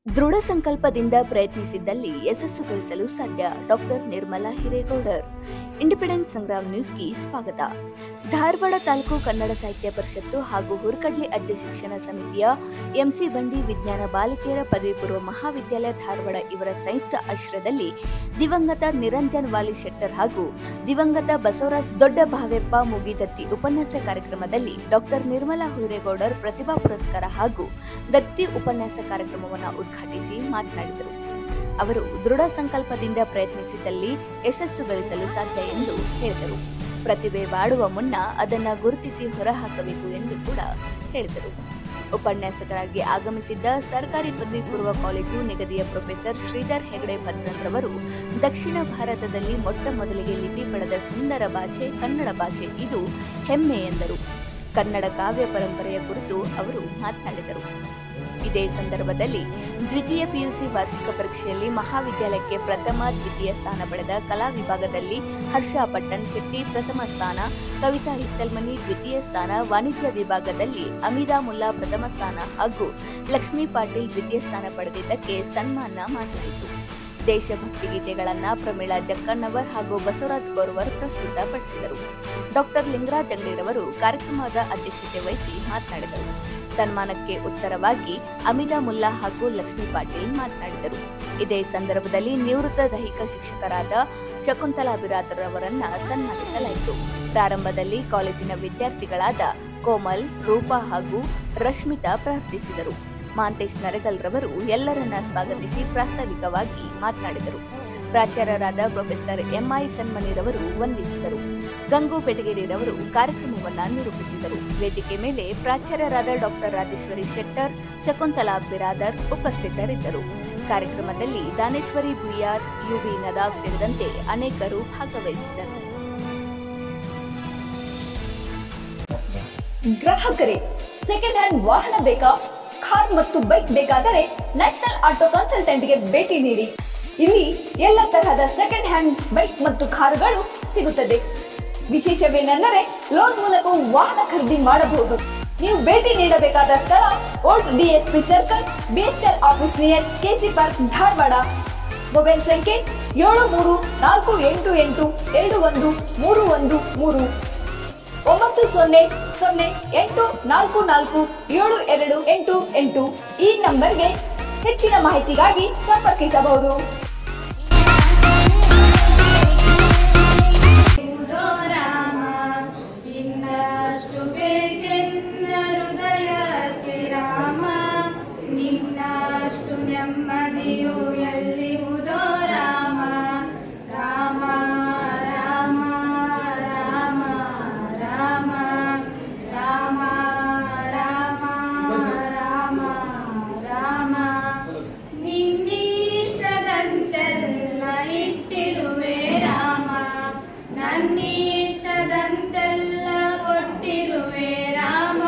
ದೃಢ ಸಂಕಲ್ಪದಿಂದ ಪ್ರಯತ್ನಿಸಿದ್ದಲ್ಲಿ ಯಶಸ್ಸು ಗಳಿಸಲು ಸಾಧ್ಯ. ಡಾಕ್ಟರ್ ನಿರ್ಮಲಾ ಹಿರೇಗೌಡರ್. ಇಂಡಿಪೆಂಡೆಂಟ್ ಸಂಗ್ರಾಮ್ ನ್ಯೂಸ್ಗೆ ಸ್ವಾಗತ. ಧಾರವಾಡ ತಾಲೂಕು ಕನ್ನಡ ಸಾಹಿತ್ಯ ಪರಿಷತ್ತು ಹಾಗೂ ಹುರ್ಕಡ್ಲಿ ಅಜ್ಜ ಶಿಕ್ಷಣ ಸಮಿತಿಯ ಎಂಸಿ ಬಂಡಿ ವಿಜ್ಞಾನ ಬಾಲಕಿಯರ ಪದವಿ ಪೂರ್ವ ಮಹಾವಿದ್ಯಾಲಯ ಧಾರವಾಡ ಇವರ ಸಂಯುಕ್ತ ಆಶ್ರಯದಲ್ಲಿ ದಿವಂಗತ ನಿರಂಜನ್ ವಾಲಿ ಶೆಟ್ಟರ್ ಹಾಗೂ ದಿವಂಗತ ಬಸವರಾಜ್ ದೊಡ್ಡ ಭಾವೆಪ್ಪ ಮುಗಿದತ್ತಿ ಉಪನ್ಯಾಸ ಕಾರ್ಯಕ್ರಮದಲ್ಲಿ ಡಾಕ್ಟರ್ ನಿರ್ಮಲಾ ಹಿರೇಗೌಡರ್ ಪ್ರತಿಭಾ ಪುರಸ್ಕಾರ ಹಾಗೂ ದತ್ತಿ ಉಪನ್ಯಾಸ ಕಾರ್ಯಕ್ರಮವನ್ನು ಉದ್ಘಾಟಿಸಿ ಮಾತನಾಡಿದರು. ಅವರು ದೃಢ ಸಂಕಲ್ಪದಿಂದ ಪ್ರಯತ್ನಿಸಿದಲ್ಲಿ ಯಶಸ್ಸು ಗಳಿಸಲು ಸಾಧ್ಯ ಎಂದು ಹೇಳಿದರು. ಪ್ರತಿಭೆ ಬಾಡುವ ಮುನ್ನ ಅದನ್ನು ಗುರುತಿಸಿ ಹೊರಹಾಕಬೇಕು ಎಂದು ಕೂಡ ಹೇಳಿದರು. ಉಪನ್ಯಾಸಕರಾಗಿ ಆಗಮಿಸಿದ್ದ ಸರ್ಕಾರಿ ಪದವಿ ಪೂರ್ವ ಕಾಲೇಜು ನಿಗದಿಯ ಪ್ರೊಫೆಸರ್ ಶ್ರೀಧರ್ ಹೆಗಡೆ ಭದ್ರನ್ರವರು ದಕ್ಷಿಣ ಭಾರತದಲ್ಲಿ ಮೊಟ್ಟ ಮೊದಲಿಗೆ ಲಿಪಿ ಪಡೆದ ಸುಂದರ ಭಾಷೆ ಕನ್ನಡ ಭಾಷೆ, ಇದು ಹೆಮ್ಮೆ ಎಂದರು. ಕನ್ನಡ ಕಾವ್ಯ ಪರಂಪರೆಯ ಕುರಿತು ಅವರು ಮಾತನಾಡಿದರು. ಇದೇ ಸಂದರ್ಭದಲ್ಲಿ ದ್ವಿತೀಯ ಪಿಯುಸಿ ವಾರ್ಷಿಕ ಪರೀಕ್ಷೆಯಲ್ಲಿ ಮಹಾವಿದ್ಯಾಲಯಕ್ಕೆ ಪ್ರಥಮ ದ್ವಿತೀಯ ಸ್ಥಾನ ಪಡೆದ ಕಲಾ ವಿಭಾಗದಲ್ಲಿ ಹರ್ಷ ಪಟ್ಟಣ್ ಶೆಟ್ಟಿ ಪ್ರಥಮ ಸ್ಥಾನ, ಕವಿತಾ ಹಿತ್ತಲ್ಮನಿ ದ್ವಿತೀಯ ಸ್ಥಾನ, ವಾಣಿಜ್ಯ ವಿಭಾಗದಲ್ಲಿ ಅಮೀದಾ ಮುಲ್ಲಾ ಪ್ರಥಮ ಸ್ಥಾನ ಹಾಗೂ ಲಕ್ಷ್ಮೀ ಪಾಟೀಲ್ ದ್ವಿತೀಯ ಸ್ಥಾನ ಪಡೆದಿದ್ದಕ್ಕೆ ಸನ್ಮಾನ ಮಾಡಲಾಯಿತು. ದೇಶಭಕ್ತಿ ಗೀತೆಗಳನ್ನ ಪ್ರಮೀಳಾ ಜಕ್ಕಣ್ಣವರ್ ಹಾಗೂ ಬಸವರಾಜ್ ಗೌರವರ್ ಪ್ರಸ್ತುತಪಡಿಸಿದರು. ಡಾಕ್ಟರ್ ಲಿಂಗರಾಜ್ ಅಂಗಡಿರವರು ಕಾರ್ಯಕ್ರಮದ ಅಧ್ಯಕ್ಷತೆ ವಹಿಸಿ ಮಾತನಾಡಿದರು. ಸನ್ಮಾನಕ್ಕೆ ಉತ್ತರವಾಗಿ ಅಮಿದಾ ಮುಲ್ಲಾ ಹಾಗೂ ಲಕ್ಷ್ಮೀ ಪಾಟೀಲ್ ಮಾತನಾಡಿದರು. ಇದೇ ಸಂದರ್ಭದಲ್ಲಿ ನಿವೃತ್ತ ದೈಹಿಕ ಶಿಕ್ಷಕರಾದ ಶಕುಂತಲಾ ಬಿರಾದರ್ ಅವರನ್ನ ಸನ್ಮಾನಿಸಲಾಯಿತು. ಪ್ರಾರಂಭದಲ್ಲಿ ಕಾಲೇಜಿನ ವಿದ್ಯಾರ್ಥಿಗಳಾದ ಕೋಮಲ್, ರೂಪಾ ಹಾಗೂ ರಶ್ಮಿತಾ ಪ್ರಾರ್ಥಿಸಿದರು. ಮಾಂತೇಶ್ ನರಗಲ್ ರವರು ಎಲ್ಲರನ್ನ ಸ್ವಾಗತಿಸಿ ಪ್ರಾಸ್ತಾವಿಕವಾಗಿ ಮಾತನಾಡಿದರು. ಪ್ರಾಚಾರ್ಯರಾದ ಪ್ರೊಫೆಸರ್ ಎಂಐ ಸನ್ಮನಿರವರು ವಂದಿಸಿದರು. ಗಂಗು ಬೆಟಗೇರಿರವರು ಕಾರ್ಯಕ್ರಮವನ್ನು ನಿರೂಪಿಸಿದರು. ವೇದಿಕೆ ಮೇಲೆ ಪ್ರಾಚಾರ್ಯರಾದ ಡಾಕ್ಟರ್ ರಾಜೇಶ್ವರಿ ಶೆಟ್ಟರ್, ಶಕುಂತಲಾ ಬಿರಾದರ್ ಉಪಸ್ಥಿತರಿದ್ದರು. ಕಾರ್ಯಕ್ರಮದಲ್ಲಿ ದಾನೇಶ್ವರಿ ಬುಯ್ಯಾರ್, ಯುವಿ ನದಾವ್ ಸೇರಿದಂತೆ ಅನೇಕರು ಭಾಗವಹಿಸಿದ್ದರು. ಗ್ರಾಹಕರೇ, ಸೆಕೆಂಡ್ ಹ್ಯಾಂಡ್ ವಾಹನ ಬೇಕಾ? ಕಾರ್ ಮತ್ತು ಬೈಕ್ ಬೇಕಾದರೆ ನ್ಯಾಷನಲ್ ಆಟೋ ಕನ್ಸಲ್ಟೆಂಟ್ಗೆ ಭೇಟಿ ನೀಡಿ. ಇಲ್ಲಿ ಎಲ್ಲ ತರಹದ ಸೆಕೆಂಡ್ ಹ್ಯಾಂಡ್ ಬೈಕ್ ಮತ್ತು ಕಾರುಗಳು ಸಿಗುತ್ತದೆ. ವಿಶೇಷವೇನೆಂದರೆ ಲೋನ್ ಮೂಲಕ ವಾಹನ ಖರೀದಿ ಮಾಡಬಹುದು. ನೀವು ಭೇಟಿ ನೀಡಬೇಕಾದ ಸ್ಥಳ old DSP circle, BSL office near KC park, Dharwad. Mobile ಸಂಖ್ಯೆ 7348821313 9008447288. ಈ ನಂಬರ್ಗೆ ಹೆಚ್ಚಿನ ಮಾಹಿತಿಗಾಗಿ ಸಂಪರ್ಕಿಸಬಹುದು. ಇನ್ನಷ್ಟು ಬೇಕೆನ್ನ ಹೃದಯಕ್ಕೆ ರಾಮ, ನಿನ್ನಷ್ಟು ನೆಮ್ಮದಿಯು ಎಲ್ಲಿಹುದೋ ರಾಮ. ರಾಮ ರಾಮ ರಾಮ ರಾಮ ರಾಮ ರಾಮ ರಾಮ ರಾಮ. ನಿನ್ನಿಷ್ಟದಂತೆಲ್ಲ ಇಟ್ಟಿರುವೆ ರಾಮ, ನನ್ನಿಷ್ಟದಂತೆಲ್ಲ ಕೊಟ್ಟಿರುವೆ ರಾಮ.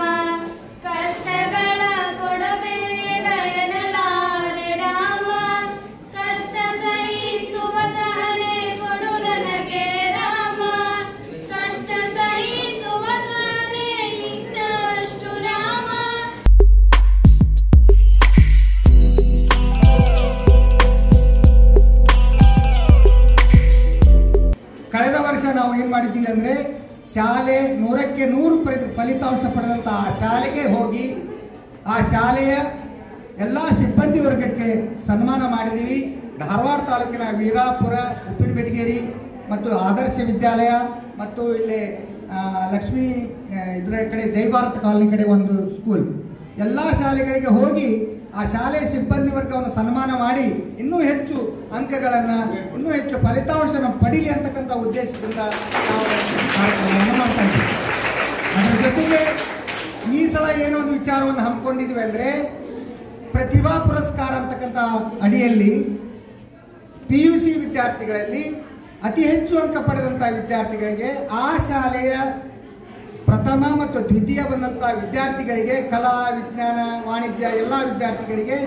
ಕಷ್ಟಗಳ ಕೊಡಬೇಡ ಎನ್ನಲಾರೆ ರಾಮ, ಕಷ್ಟ ಸಹಿಸುವ ಸಹನೆ ಕೊಡು ನನಗೆ ರಾಮ. ಕಷ್ಟ ಸಹಿಸುವ ಸಹನೆ ನಿನ್ನಷ್ಟು ರಾಮ. ಕಳೆದ ವರ್ಷ ನಾವು ಏನು ಮಾಡಿದ್ದೀವಿ ಅಂದರೆ, ಶಾಲೆ 100ಕ್ಕೆ 100 ಫಲಿತಾಂಶ ಪಡೆದಂಥ ಆ ಶಾಲೆಗೆ ಹೋಗಿ ಆ ಶಾಲೆಯ ಎಲ್ಲ ಸಿಬ್ಬಂದಿ ವರ್ಗಕ್ಕೆ ಸನ್ಮಾನ ಮಾಡಿದ್ದೀವಿ. ಧಾರವಾಡ ತಾಲೂಕಿನ ವೀರಾಪುರ, ಉಪ್ಪಿನಬೆಟಗೇರಿ ಮತ್ತು ಆದರ್ಶ ವಿದ್ಯಾಲಯ ಮತ್ತು ಇಲ್ಲಿ ಲಕ್ಷ್ಮೀ ಇದರ ಕಡೆ ಜೈ ಭಾರತ್ ಕಾಲನಿ ಕಡೆ ಒಂದು ಸ್ಕೂಲ್, ಎಲ್ಲ ಶಾಲೆಗಳಿಗೆ ಹೋಗಿ ಆ ಶಾಲೆಯ ಸಿಬ್ಬಂದಿ ವರ್ಗವನ್ನು ಸನ್ಮಾನ ಮಾಡಿ ಇನ್ನೂ ಹೆಚ್ಚು ಅಂಕಗಳನ್ನು, ಇನ್ನೂ ಹೆಚ್ಚು ಫಲಿತಾಂಶವನ್ನು ಪಡೀಲಿ ಅಂತಕ್ಕಂಥ ಉದ್ದೇಶದಿಂದ ನಾವು ಕಾರ್ಯಕ್ರಮವನ್ನು ಮಾಡ್ತಾ ಇದ್ದೀವಿ. ಅದರ ಜೊತೆಗೆ ಈ ಸಲ ಏನೋ ಒಂದು ವಿಚಾರವನ್ನು ಹಮ್ಮಿಕೊಂಡಿದ್ವಿ ಅಂದರೆ, ಪ್ರತಿಭಾ ಪುರಸ್ಕಾರ ಅಂತಕ್ಕಂಥ ಅಡಿಯಲ್ಲಿ PUC ವಿದ್ಯಾರ್ಥಿಗಳಲ್ಲಿ ಅತಿ ಹೆಚ್ಚು ಅಂಕ ಪಡೆದಂಥ ವಿದ್ಯಾರ್ಥಿಗಳಿಗೆ, ಆ ಶಾಲೆಯ ಪ್ರಥಮ ಮತ್ತು ದ್ವಿತೀಯ ಬಂದಂಥ ವಿದ್ಯಾರ್ಥಿಗಳಿಗೆ, ಕಲಾ, ವಿಜ್ಞಾನ, ವಾಣಿಜ್ಯ ಎಲ್ಲ ವಿದ್ಯಾರ್ಥಿಗಳಿಗೆ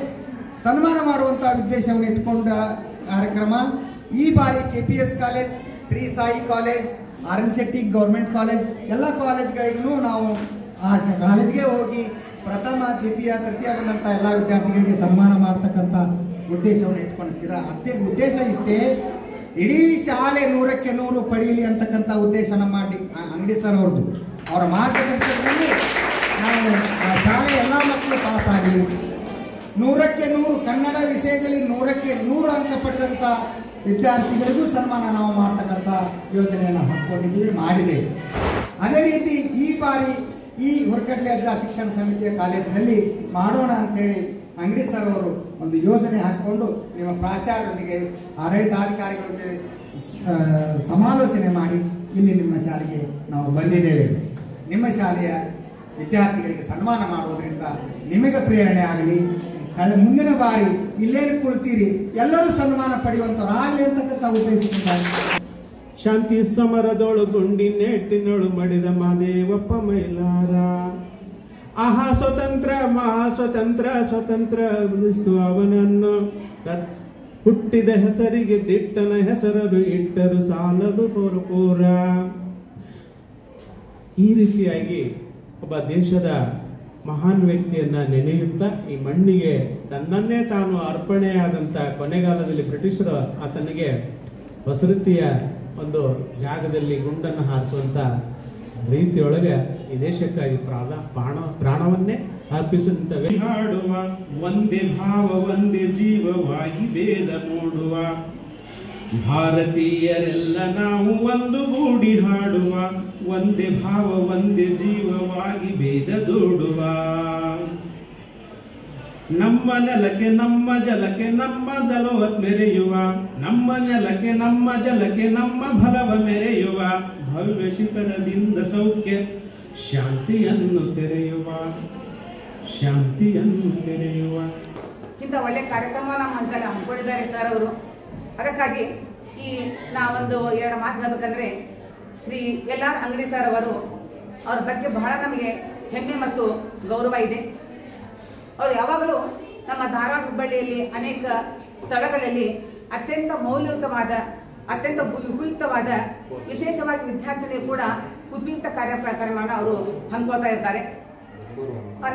ಸನ್ಮಾನ ಮಾಡುವಂಥ ಉದ್ದೇಶವನ್ನು ಇಟ್ಕೊಂಡ ಕಾರ್ಯಕ್ರಮ. ಈ ಬಾರಿ KPS college, Shri Sai college, RN Shetty government college ಎಲ್ಲ ಕಾಲೇಜ್ಗಳಿಗೂ ನಾವು ಆ ಕಾಲೇಜ್ಗೆ ಹೋಗಿ ಪ್ರಥಮ ದ್ವಿತೀಯ ತೃತೀಯ ಬಂದಂಥ ಎಲ್ಲ ವಿದ್ಯಾರ್ಥಿಗಳಿಗೆ ಸನ್ಮಾನ ಮಾಡ್ತಕ್ಕಂಥ ಉದ್ದೇಶವನ್ನು ಇಟ್ಕೊಂಡಿದ್ದೀರ. ಉದ್ದೇಶ ಇಷ್ಟೇ, ಇಡೀ ಶಾಲೆ 100ಕ್ಕೆ 100 ಪಡೀಲಿ ಅಂತಕ್ಕಂಥ ಉದ್ದೇಶ ನಮ್ಮ ಅಂಗಡಿ ಸರ್ ಅವ್ರದ್ದು. ಅವರ ಮಾರ್ಗದರ್ಶನದಲ್ಲಿ ನಾವು ಶಾಲೆ ಎಲ್ಲ ಮಕ್ಕಳು ಪಾಸಾಗಿ 100ಕ್ಕೆ 100 ಕನ್ನಡ ವಿಷಯದಲ್ಲಿ 100ಕ್ಕೆ 100 ಅಂಕ ಪಡೆದಂಥ ವಿದ್ಯಾರ್ಥಿಗಳಿಗೂ ಸನ್ಮಾನ ನಾವು ಮಾಡ್ತಕ್ಕಂಥ ಯೋಜನೆಯನ್ನು ಹಾಕ್ಕೊಂಡಿದ್ದೀವಿ, ಮಾಡಿದ್ದೇವೆ. ಅದೇ ರೀತಿ ಈ ಬಾರಿ ಈ ಹೊರಕಡ್ಲೆ ಅಜ್ಜ ಶಿಕ್ಷಣ ಸಮಿತಿಯ ಕಾಲೇಜಿನಲ್ಲಿ ಮಾಡೋಣ ಅಂತೇಳಿ ಅಂಗಡಿ ಸರ್ ಅವರು ಒಂದು ಯೋಜನೆ ಹಾಕ್ಕೊಂಡು ನಿಮ್ಮ ಪ್ರಾಚಾರ್ಯರೊಂದಿಗೆ ಆಡಳಿತಾಧಿಕಾರಿಗಳಿಗೆ ಸಮಾಲೋಚನೆ ಮಾಡಿ ಇಲ್ಲಿ ನಿಮ್ಮ ಶಾಲೆಗೆ ನಾವು ಬಂದಿದ್ದೇವೆ. ನಿಮ್ಮ ಶಾಲೆಯ ವಿದ್ಯಾರ್ಥಿಗಳಿಗೆ ಸನ್ಮಾನ ಮಾಡುವುದರಿಂದ ನಿಮಗೆ ಪ್ರೇರಣೆ ಆಗಲಿ, ಮುಂದಿನ ಬಾರಿ ಇಲ್ಲೇನು ಕುಳಿತೀರಿ ಎಲ್ಲರೂ ಸನ್ಮಾನ ಪಡೆಯುವಂಥವ್ರಾಗಲಿ ಅಂತಕ್ಕಂಥ ಉದ್ದೇಶದಿಂದ ಶಾಂತಿ ಸಮರದೊಳು ಗುಂಡಿನೇಟಿನೊಳು ಮಡಿದ ಮಾದೇವಪ್ಪ ಮೈಲಾರ. ಆಹಾ ಸ್ವತಂತ್ರ ಮಹಾಸ್ವತಂತ್ರ ಸ್ವತಂತ್ರ ಅವನನ್ನು ಹುಟ್ಟಿದ ಹೆಸರಿಗೆ ದಿಟ್ಟನ ಹೆಸರರು ಇಟ್ಟರು ಸಾಲದು ಪೂರ. ಈ ರೀತಿಯಾಗಿ ಒಬ್ಬ ದೇಶದ ಮಹಾನ್ ವ್ಯಕ್ತಿಯನ್ನ ನೆನೆಯುತ್ತಾ ಈ ಮಣ್ಣಿಗೆ ತನ್ನನ್ನೇ ತಾನು ಅರ್ಪಣೆಯಾದಂಥ ಕೊನೆಗಾಲದಲ್ಲಿ ಬ್ರಿಟಿಷರು ಆತನಿಗೆ ವಸತಿಯ ಒಂದು ಜಾಗದಲ್ಲಿ ಗುಂಡನ್ನು ಹಾರಿಸುವಂಥ ರೀತಿಯೊಳಗೆ ಈ ದೇಶಕ್ಕಾಗಿ ಪ್ರಾಣವನ್ನೇ ಅರ್ಪಿಸುತ್ತವೆ. ಹಾಡುವ ಒಂದೇ ಭಾವ ಒಂದೇ ಜೀವವಾಗಿ ಭೇದ ಮೂಡುವ ಭಾರತೀಯರೆಲ್ಲ ನಾವು ಒಂದು ಗೂಡಿ ಹಾಡುವ ಒಂದೇ ಭಾವ ಒಂದೇ ಜೀವವಾಗಿ ಭೇದ ದೂಡುವ. ನಮ್ಮ ನೆಲಕ್ಕೆ ನಮ್ಮ ಜಲಕ್ಕೆ ನಮ್ಮ ದಲವ ಮೆರೆಯುವ, ನಮ್ಮ ನೆಲಕ್ಕೆ ನಮ್ಮ ಜಲಕ್ಕೆ ನಮ್ಮ ಬಲವ ಮೆರೆಯುವ, ಭವ್ಯ ಶಿಖರದಿಂದ ಸೌಖ್ಯ ಶಾಂತಿಯನ್ನು ತೆರೆಯುವ, ಶಾಂತಿಯನ್ನು ತೆರೆಯುವ. ಇಂಥ ಒಳ್ಳೆ ಕಾರ್ಯಕ್ರಮ ನಮ್ಮ ಹಂತಲ್ಲಿ ಹಮ್ಮಿಕೊಂಡಿದ್ದಾರೆ ಸರ್ ಅವರು. ಅದಕ್ಕಾಗಿ ಈ ನಾವೊಂದು 2 ಮಾತು ಹೇಳಬೇಕಂದ್ರೆ, ಶ್ರೀ LR ಅಂಗಡಿ ಸರ್ ಅವರು ಅವ್ರ ಬಗ್ಗೆ ಬಹಳ ನಮಗೆ ಹೆಮ್ಮೆ ಮತ್ತು ಗೌರವ ಇದೆ. ಅವರು ಯಾವಾಗಲೂ ನಮ್ಮ ಧಾರವಾಡ ಹುಬ್ಬಳ್ಳಿಯಲ್ಲಿ ಅನೇಕ ಸ್ಥಳಗಳಲ್ಲಿ ಅತ್ಯಂತ ಮೌಲ್ಯಯುತವಾದ ಅತ್ಯಂತ ಉಪಯುಕ್ತವಾದ ವಿಶೇಷವಾಗಿ ವಿದ್ಯಾರ್ಥಿನಿಗೆ ಕೂಡ ಉಪಯುಕ್ತ ಕಾರ್ಯಕ್ರಮವನ್ನು ಅವರು ಹಮ್ಮಿಕೊಳ್ತಾ ಇರ್ತಾರೆ.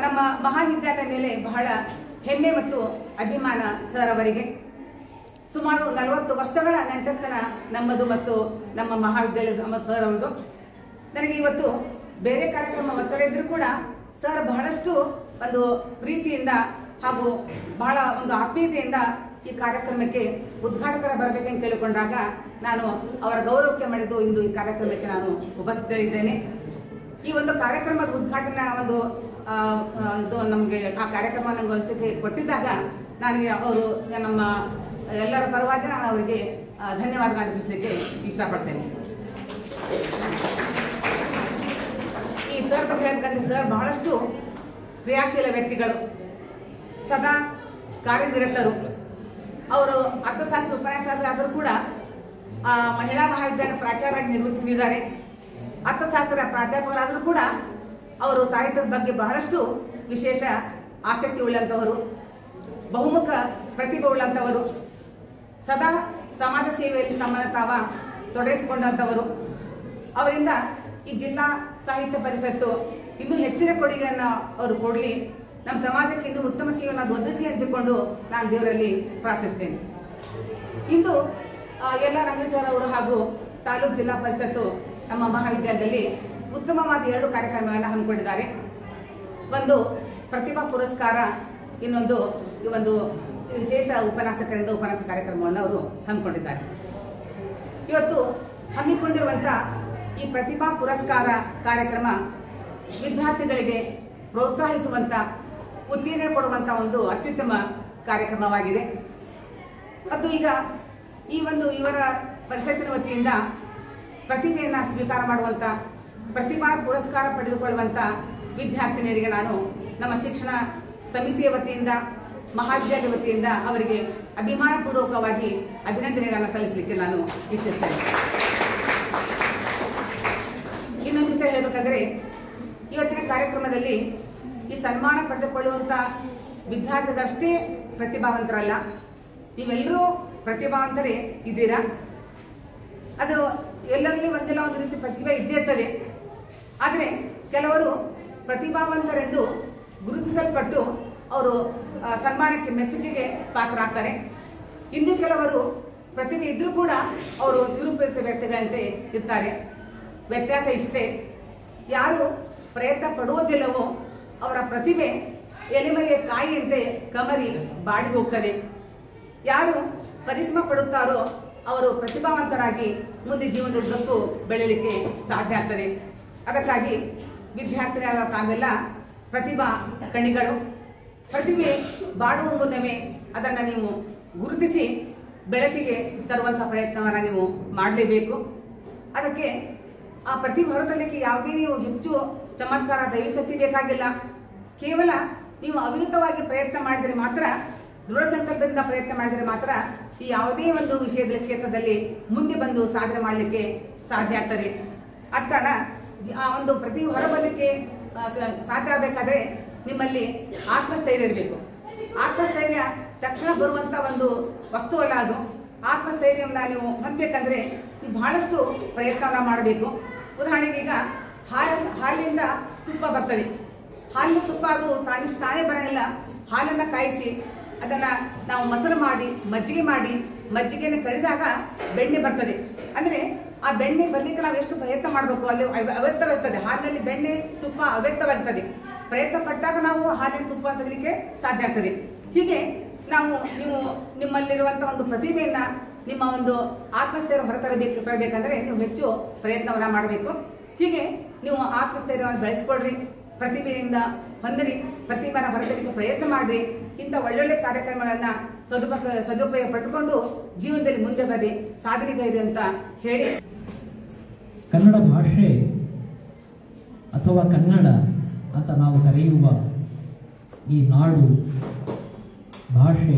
ನಮ್ಮ ಮಹಾವಿದ್ಯಾಲಯದ ಮೇಲೆ ಬಹಳ ಹೆಮ್ಮೆ ಮತ್ತು ಅಭಿಮಾನ ಸರ್ ಅವರಿಗೆ. ಸುಮಾರು 40 ವರ್ಷಗಳ ನಂತರತನ ನಮ್ಮದು ಮತ್ತು ನಮ್ಮ ಮಹಾವಿದ್ಯಾಲಯದ ಸರ್ ಅವರದು. ನನಗೆ ಇವತ್ತು ಬೇರೆ ಕಾರ್ಯಕ್ರಮ ಒತ್ತಡ ಇದ್ರೂ ಕೂಡ ಸರ್ ಬಹಳಷ್ಟು ಒಂದು ಪ್ರೀತಿಯಿಂದ ಹಾಗೂ ಬಹಳ ಒಂದು ಆತ್ಮೀಯತೆಯಿಂದ ಈ ಕಾರ್ಯಕ್ರಮಕ್ಕೆ ಉದ್ಘಾಟಕರ ಬರಬೇಕೆಂದು ಕೇಳಿಕೊಂಡಾಗ ನಾನು ಅವರ ಗೌರವಕ್ಕೆ ಮಾಡಿದ್ದು ಇಂದು ಈ ಕಾರ್ಯಕ್ರಮಕ್ಕೆ ನಾನು ಉಪಸ್ಥಿತರಿದ್ದೇನೆ. ಈ ಒಂದು ಕಾರ್ಯಕ್ರಮದ ಉದ್ಘಾಟನಾ ಒಂದು ಇದು ನಮಗೆ ಆ ಕಾರ್ಯಕ್ರಮ ನನಗೆ ವಹಿಸಲಿಕ್ಕೆ ಕೊಟ್ಟಿದ್ದಾಗ ನನಗೆ ಅವರು ನಮ್ಮ ಎಲ್ಲರ ಪರವಾಗಿ ನಾನು ಅವರಿಗೆ ಧನ್ಯವಾದ ಅರ್ಪಿಸಲಿಕ್ಕೆ ಇಷ್ಟಪಡ್ತೇನೆ. ಈ ಸರ್ ಬಗ್ಗೆ ಹೇಳ್ಬೇಕಂದ್ರೆ ಸರ್ ಬಹಳಷ್ಟು ಕ್ರಿಯಾಶೀಲ ವ್ಯಕ್ತಿಗಳು, ಸದಾ ಕಾರ್ಯನಿರತರು. ಅವರು ಅರ್ಥಶಾಸ್ತ್ರ ಉಪನ್ಯಾಸಕರಾದರೂ ಕೂಡ ಮಹಿಳಾ ಮಹಾವಿದ್ಯಾಲಯ ಪ್ರಾಚಾರ್ಯರಾಗಿ ನಿರ್ವಹಿಸಿದ್ದಾರೆ. ಅರ್ಥಶಾಸ್ತ್ರ ಪ್ರಾಧ್ಯಾಪಕರಾದರೂ ಕೂಡ ಅವರು ಸಾಹಿತ್ಯದ ಬಗ್ಗೆ ಬಹಳಷ್ಟು ವಿಶೇಷ ಆಸಕ್ತಿ ಉಳ್ಳಂಥವರು, ಬಹುಮುಖ ಪ್ರತಿಭೆ ಉಳ್ಳಂಥವರು, ಸದಾ ಸಮಾಜ ಸೇವೆಯಲ್ಲಿ ತಮ್ಮನ್ನು ತಾವ ತೊಡಗಿಸಿಕೊಂಡಂಥವರು. ಅವರಿಂದ ಈ ಜಿಲ್ಲಾ ಸಾಹಿತ್ಯ ಪರಿಷತ್ತು ಇನ್ನೂ ಹೆಚ್ಚಿನ ಕೊಡುಗೆಯನ್ನು ಅವರು ಕೊಡಲಿ, ನಮ್ಮ ಸಮಾಜಕ್ಕೆ ಇನ್ನೂ ಉತ್ತಮ ಸೇವೆಯನ್ನು ಒದಗಿಸಿ ಅಂದುಕೊಂಡು ನಾನು ದೇವರಲ್ಲಿ ಪ್ರಾರ್ಥಿಸ್ತೇನೆ. ಇಂದು LR ಅಂಗಡಿ ಸರ್ ಅವರು ಹಾಗೂ ತಾಲೂಕು ಜಿಲ್ಲಾ ಪರಿಷತ್ತು ನಮ್ಮ ಮಹಾವಿದ್ಯಾಲಯದಲ್ಲಿ ಉತ್ತಮವಾದ 2 ಕಾರ್ಯಕ್ರಮಗಳನ್ನು ಹಮ್ಮಿಕೊಂಡಿದ್ದಾರೆ. ಒಂದು ಪ್ರತಿಭಾ ಪುರಸ್ಕಾರ, ಇನ್ನೊಂದು ಒಂದು ವಿಶೇಷ ಉಪನ್ಯಾಸಕರಿಂದ ಉಪನ್ಯಾಸ ಕಾರ್ಯಕ್ರಮವನ್ನು ಅವರು ಹಮ್ಮಿಕೊಂಡಿದ್ದಾರೆ. ಇವತ್ತು ಹಮ್ಮಿಕೊಂಡಿರುವಂಥ ಈ ಪ್ರತಿಭಾ ಪುರಸ್ಕಾರ ಕಾರ್ಯಕ್ರಮ ವಿದ್ಯಾರ್ಥಿಗಳಿಗೆ ಪ್ರೋತ್ಸಾಹಿಸುವಂಥ, ಉತ್ತೇಜನ ಕೊಡುವಂಥ ಒಂದು ಅತ್ಯುತ್ತಮ ಕಾರ್ಯಕ್ರಮವಾಗಿದೆ. ಮತ್ತು ಈಗ ಈ ಒಂದು ಇವರ ಪರಿಷತ್ತಿನ ವತಿಯಿಂದ ಪ್ರತಿಭೆಯನ್ನು ಸ್ವೀಕಾರ ಮಾಡುವಂಥ, ಪ್ರತಿಭಾ ಪುರಸ್ಕಾರ ಪಡೆದುಕೊಳ್ಳುವಂಥ ವಿದ್ಯಾರ್ಥಿನಿಯರಿಗೆ ನಾನು ನಮ್ಮ ಶಿಕ್ಷಣ ಸಮಿತಿಯ ವತಿಯಿಂದ, ಮಹಾವಿದ್ಯಾಲಯ ವತಿಯಿಂದ ಅವರಿಗೆ ಅಭಿಮಾನಪೂರ್ವಕವಾಗಿ ಅಭಿನಂದನೆಗಳನ್ನು ಸಲ್ಲಿಸಲಿಕ್ಕೆ ನಾನು ಇಚ್ಛಿಸ್ತೇನೆ. ಇನ್ನೊಂದು ವಿಷಯ ಹೇಳಬೇಕಂದ್ರೆ, ಇವತ್ತಿನ ಕಾರ್ಯಕ್ರಮದಲ್ಲಿ ಈ ಸನ್ಮಾನ ಪಡೆದುಕೊಳ್ಳುವಂಥ ವಿದ್ಯಾರ್ಥಿಗಳಷ್ಟೇ ಪ್ರತಿಭಾವಂತರಲ್ಲ, ನೀವೆಲ್ಲರೂ ಪ್ರತಿಭಾವಂತರೇ ಇದ್ದೀರಾ. ಅದು ಎಲ್ಲರಲ್ಲಿ ಒಂದಿಲ್ಲ ಒಂದು ರೀತಿ ಪ್ರತಿಭೆ ಇದ್ದೇ ಇರ್ತದೆ. ಆದರೆ ಕೆಲವರು ಪ್ರತಿಭಾವಂತರೆಂದು ಗುರುತಿಸಲ್ಪಟ್ಟು ಅವರು ಸನ್ಮಾನಕ್ಕೆ ಮೆಚ್ಚುಗೆಗೆ ಪಾತ್ರರಾಗ್ತಾರೆ. ಇನ್ನು ಕೆಲವರು ಪ್ರತಿಭೆ ಇದ್ರೂ ಕೂಡ ಅವರು ನಿರುಪಯುಕ್ತ ವ್ಯಕ್ತಿಗಳಂತೆ ಇರ್ತಾರೆ. ವ್ಯತ್ಯಾಸ ಇಷ್ಟೇ, ಯಾರು ಪ್ರಯತ್ನ ಪಡುವುದಿಲ್ಲವೋ ಅವರ ಪ್ರತಿಭೆ ಎಲೆಮರೆಯ ಕಾಯಿಯಂತೆ ಕಮರಿ ಬಾಡಿ ಹೋಗ್ತದೆ. ಯಾರು ಪರಿಶ್ರಮ ಪಡುತ್ತಾರೋ ಅವರು ಪ್ರತಿಭಾವಂತರಾಗಿ ಮುಂದೆ ಜೀವನದುದ್ದಕ್ಕೂ ಬೆಳೆಯಲಿಕ್ಕೆ ಸಾಧ್ಯ ಆಗ್ತದೆ. ಅದಕ್ಕಾಗಿ ವಿದ್ಯಾರ್ಥಿಗಳ ತಾವೆಲ್ಲ ಪ್ರತಿಭಾ ಕಣಿಗಳು. ಪ್ರತಿಭೆ ಬಾಡುವ ಮುನ್ನವೇ ಅದನ್ನು ನೀವು ಗುರುತಿಸಿ ಬೆಳಕಿಗೆ ತರುವಂಥ ಪ್ರಯತ್ನವನ್ನು ನೀವು ಮಾಡಲೇಬೇಕು. ಅದಕ್ಕೆ ಆ ಪ್ರತಿಭೆ ಹೊರತರಲಿಕ್ಕೆ ಯಾವುದೇ ನೀವು ಹೆಚ್ಚು ಚಮತ್ಕಾರ ದೈವಶಕ್ತಿ ಬೇಕಾಗಿಲ್ಲ. ಕೇವಲ ನೀವು ಅವಿರತವಾಗಿ ಪ್ರಯತ್ನ ಮಾಡಿದರೆ ಮಾತ್ರ, ದೃಢ ಸಂಕಲ್ಪದಿಂದ ಪ್ರಯತ್ನ ಮಾಡಿದರೆ ಮಾತ್ರ ಈ ಯಾವುದೇ ಒಂದು ವಿಷಯದ ಕ್ಷೇತ್ರದಲ್ಲಿ ಮುಂದೆ ಬಂದು ಸಾಧನೆ ಮಾಡಲಿಕ್ಕೆ ಸಾಧ್ಯ ಆಗ್ತದೆ. ಆದ ಕಾರಣ ಆ ಒಂದು ಪ್ರತಿಭೆ ಹೊರಬರಲಿಕ್ಕೆ ಸಾಧ್ಯ ಆಗಬೇಕಾದ್ರೆ ನಿಮ್ಮಲ್ಲಿ ಆತ್ಮಸ್ಥೈರ್ಯ ಇರಬೇಕು. ಆತ್ಮಸ್ಥೈರ್ಯ ತಕ್ಷಣ ಬರುವಂಥ ಒಂದು ವಸ್ತುವಲ್ಲ ಅದು. ಆತ್ಮಸ್ಥೈರ್ಯವನ್ನು ನೀವು ಹೊಂದಬೇಕಂದ್ರೆ ನೀವು ಬಹಳಷ್ಟು ಪ್ರಯತ್ನವನ್ನು ಮಾಡಬೇಕು. ಉದಾಹರಣೆಗೆ ಈಗ ಹಾಲಿನಿಂದ ತುಪ್ಪ ಬರ್ತದೆ. ಹಾಲಿನ ತುಪ್ಪ ಅದು ತಾನೇ ಬರೋಂಗಿಲ್ಲ. ಹಾಲನ್ನು ಕಾಯಿಸಿ ಅದನ್ನು ನಾವು ಮೊಸರು ಮಾಡಿ ಮಜ್ಜಿಗೆಯನ್ನು ಕಡಿದಾಗ ಬೆಣ್ಣೆ ಬರ್ತದೆ. ಅಂದರೆ ಆ ಬೆಣ್ಣೆ ಬರಲಿಕ್ಕೆ ನಾವು ಎಷ್ಟು ಪ್ರಯತ್ನ ಮಾಡಬೇಕು, ಅಲ್ಲಿ ಅವ್ಯಕ್ತವಾಗ್ತದೆ. ಹಾಲಿನಲ್ಲಿ ಬೆಣ್ಣೆ ತುಪ್ಪ ಅವ್ಯಕ್ತವಾಗ್ತದೆ. ಪ್ರಯತ್ನ ಪಟ್ಟಾಗ ನಾವು ಹಾಲಿನ ತುಪ್ಪ ತೆಗಲಿಕ್ಕೆ ಸಾಧ್ಯ ಆಗ್ತದೆ. ಹೀಗೆ ನೀವು ನಿಮ್ಮಲ್ಲಿರುವಂಥ ಒಂದು ಪ್ರತಿಭೆಯನ್ನು, ನಿಮ್ಮ ಒಂದು ಆತ್ಮಸ್ಥೈರ್ಯ ಹೊರತರಬೇಕಂದ್ರೆ ನೀವು ಹೆಚ್ಚು ಪ್ರಯತ್ನವನ್ನು ಮಾಡಬೇಕು. ಹೀಗೆ ನೀವು ಆತ್ಮಸ್ಥೈರ್ಯವನ್ನು ಬೆಳೆಸ್ಕೊಳ್ರಿ, ಪ್ರತಿಭೆಯಿಂದ ಹೊಂದಿರಿ, ಪ್ರತಿಭೆನ ಹೊರತರಲಿಕ್ಕೆ ಪ್ರಯತ್ನ ಮಾಡಿರಿ. ಇಂಥ ಒಳ್ಳೊಳ್ಳೆ ಕಾರ್ಯಕ್ರಮಗಳನ್ನು ಸದುಪಯೋಗ ಪಡೆದುಕೊಂಡು ಜೀವನದಲ್ಲಿ ಮುಂದೆ ಬನ್ನಿ, ಸಾಧನೆಗೈರಿ ಅಂತ ಹೇಳಿ. ಕನ್ನಡ ಭಾಷೆ ಅಥವಾ ಕನ್ನಡ ಅಂತ ನಾವು ಕರೆಯುವ ಈ ನಾಡು, ಭಾಷೆ,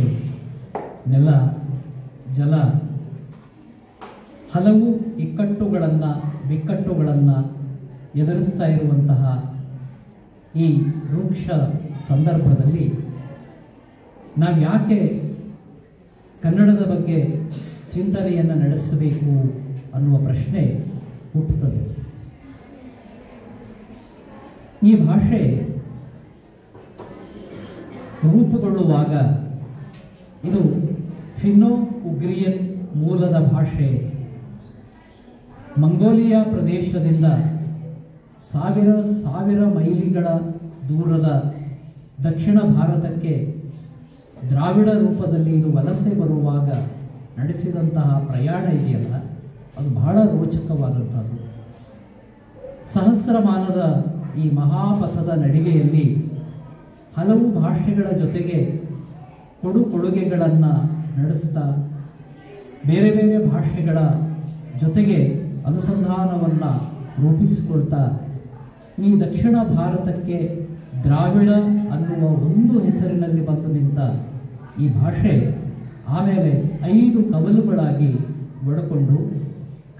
ನೆಲ, ಜಲ ಹಲವು ಬಿಕ್ಕಟ್ಟುಗಳನ್ನು ಎದುರಿಸ್ತಾ ಇರುವಂತಹ ಈ ವೃಕ್ಷ ಸಂದರ್ಭದಲ್ಲಿ ನಾವು ಯಾಕೆ ಕನ್ನಡದ ಬಗ್ಗೆ ಚಿಂತನೆಯನ್ನು ನಡೆಸಬೇಕು ಅನ್ನುವ ಪ್ರಶ್ನೆ ಹುಟ್ಟುತ್ತದೆ. ಈ ಭಾಷೆ ರೂಪುಗೊಳ್ಳುವಾಗ ಇದು ಫಿನ್ನೋ-ಉಗ್ರಿಯನ್ ಮೂಲದ ಭಾಷೆ. ಮಂಗೋಲಿಯಾ ಪ್ರದೇಶದಿಂದ ಸಾವಿರ ಮೈಲಿಗಳ ದೂರದ ದಕ್ಷಿಣ ಭಾರತಕ್ಕೆ ದ್ರಾವಿಡ ರೂಪದಲ್ಲಿ ಇದು ವಲಸೆ ಬರುವಾಗ ನಡೆಸಿದಂತಹ ಪ್ರಯಾಣ ಇದೆಯಲ್ಲ, ಅದು ಬಹಳ ರೋಚಕವಾದಂಥದ್ದು. ಸಹಸ್ರಮಾನದ ಈ ಮಹಾಪಥದ ನಡಿಗೆಯಲ್ಲಿ ಹಲವು ಭಾಷೆಗಳ ಜೊತೆಗೆ ಕೊಡುಗೆಗಳನ್ನು ನಡೆಸ್ತಾ ಬೇರೆ ಬೇರೆ ಭಾಷೆಗಳ ಜೊತೆಗೆ ಅನುಸಂಧಾನವನ್ನು ರೂಪಿಸಿಕೊಳ್ತಾ ಈ ದಕ್ಷಿಣ ಭಾರತಕ್ಕೆ ದ್ರಾವಿಡ ಅನ್ನುವ ಒಂದು ಹೆಸರಿನಲ್ಲಿ ಬಂದು ನಿಂತ ಈ ಭಾಷೆ ಆಮೇಲೆ 5 ಕವಲುಗಳಾಗಿ ಒಡೆಕೊಂಡು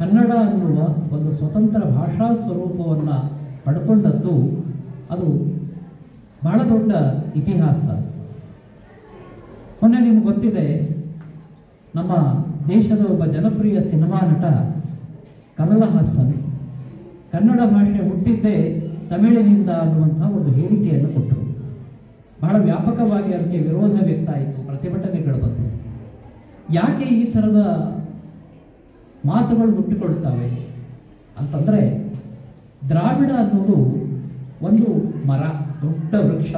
ಕನ್ನಡ ಅನ್ನುವ ಒಂದು ಸ್ವತಂತ್ರ ಭಾಷಾ ಸ್ವರೂಪವನ್ನು ಪಡ್ಕೊಂಡದ್ದು ಅದು ಬಹಳ ದೊಡ್ಡ ಇತಿಹಾಸ. ಮೊನ್ನೆ ನಿಮ್ಗೆ ಗೊತ್ತಿದೆ, ನಮ್ಮ ದೇಶದ ಒಬ್ಬ ಜನಪ್ರಿಯ ಸಿನಿಮಾ ನಟ ಕಮಲ್ ಹಾಸನ್ ಕನ್ನಡ ಭಾಷೆ ಹುಟ್ಟಿದ್ದೇ ತಮಿಳಿನಿಂದ ಅನ್ನುವಂಥ ಒಂದು ಹೇಳಿಕೆಯನ್ನು ಕೊಟ್ಟರು. ಬಹಳ ವ್ಯಾಪಕವಾಗಿ ಅದಕ್ಕೆ ವಿರೋಧ ವ್ಯಕ್ತ ಆಯಿತು, ಪ್ರತಿಭಟನೆಗಳು ಬಂದವು. ಯಾಕೆ ಈ ಥರದ ಮಾತುಗಳು ಹುಟ್ಟಿಕೊಳ್ತವೆ ಅಂತಂದರೆ, ದ್ರಾವಿಡ ಅನ್ನೋದು ಒಂದು ಮರ, ದೊಡ್ಡ ವೃಕ್ಷ.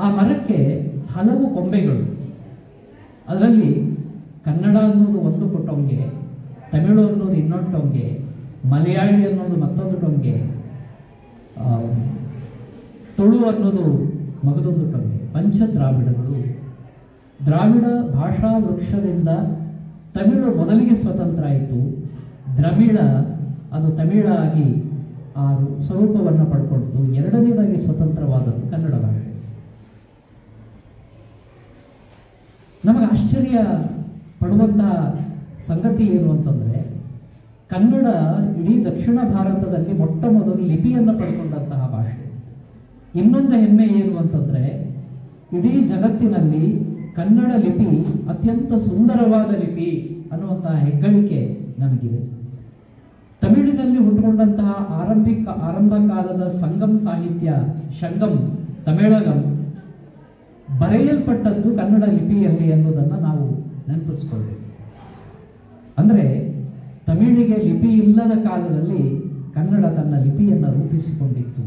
ಆ ಮರಕ್ಕೆ ಹಲವು ಕೊಂಬೆಗಳು. ಅದರಲ್ಲಿ ಕನ್ನಡ ಅನ್ನೋದು ಒಂದು ಟೊಂಗೆ, ತಮಿಳು ಅನ್ನೋದು ಇನ್ನೊಂದು ಟೊಂಗೆ, ಮಲಯಾಳಿ ಅನ್ನೋದು ಮತ್ತೊಂದು ಟೊಂಗೆ, ತುಳು ಅನ್ನೋದು ಮಗದೊಂದು ಟೊಂಗೆ. ಪಂಚದ್ರಾವಿಡಗಳು. ದ್ರಾವಿಡ ಭಾಷಾ ವೃಕ್ಷದಿಂದ ತಮಿಳು ಮೊದಲಿಗೆ ಸ್ವತಂತ್ರ ಆಯಿತು. ದ್ರವಿಡ ಅದು ತಮಿಳ ಆಗಿ ಆ ಸ್ವರೂಪವನ್ನು ಪಡ್ಕೊಳ್ತು. ಎರಡನೇದಾಗಿ ಸ್ವತಂತ್ರವಾದದ್ದು ಕನ್ನಡ ಭಾಷೆ. ನಮಗೆ ಆಶ್ಚರ್ಯ ಪಡುವಂತಹ ಸಂಗತಿ ಏನು ಅಂತಂದರೆ, ಕನ್ನಡ ಇಡೀ ದಕ್ಷಿಣ ಭಾರತದಲ್ಲಿ ಮೊಟ್ಟ ಮೊದಲು ಲಿಪಿಯನ್ನು ಪಡ್ಕೊಂಡಂತಹ ಭಾಷೆ. ಇನ್ನೊಂದು ಹೆಮ್ಮೆ ಏನು ಅಂತಂದರೆ, ಇಡೀ ಜಗತ್ತಿನಲ್ಲಿ ಕನ್ನಡ ಲಿಪಿ ಅತ್ಯಂತ ಸುಂದರವಾದ ಲಿಪಿ ಅನ್ನುವಂತಹ ಹೆಗ್ಗಳಿಕೆ ನಮಗಿದೆ. ತಮಿಳಿನಲ್ಲಿ ಹುಟ್ಟುಕೊಂಡಂತಹ ಆರಂಭ ಕಾಲದ ಸಂಗಮ್ ಸಾಹಿತ್ಯ, ಶಂಗಮ್, ತಮಿಳಗಂ ಬರೆಯಲ್ಪಟ್ಟದ್ದು ಕನ್ನಡ ಲಿಪಿಯಲ್ಲಿ ಅನ್ನೋದನ್ನು ನಾವು ನೆನಪಿಸ್ಕೊಳ್ಬೇಕು. ಅಂದರೆ ತಮಿಳಿಗೆ ಲಿಪಿ ಇಲ್ಲದ ಕಾಲದಲ್ಲಿ ಕನ್ನಡ ತನ್ನ ಲಿಪಿಯನ್ನು ರೂಪಿಸಿಕೊಂಡಿತ್ತು.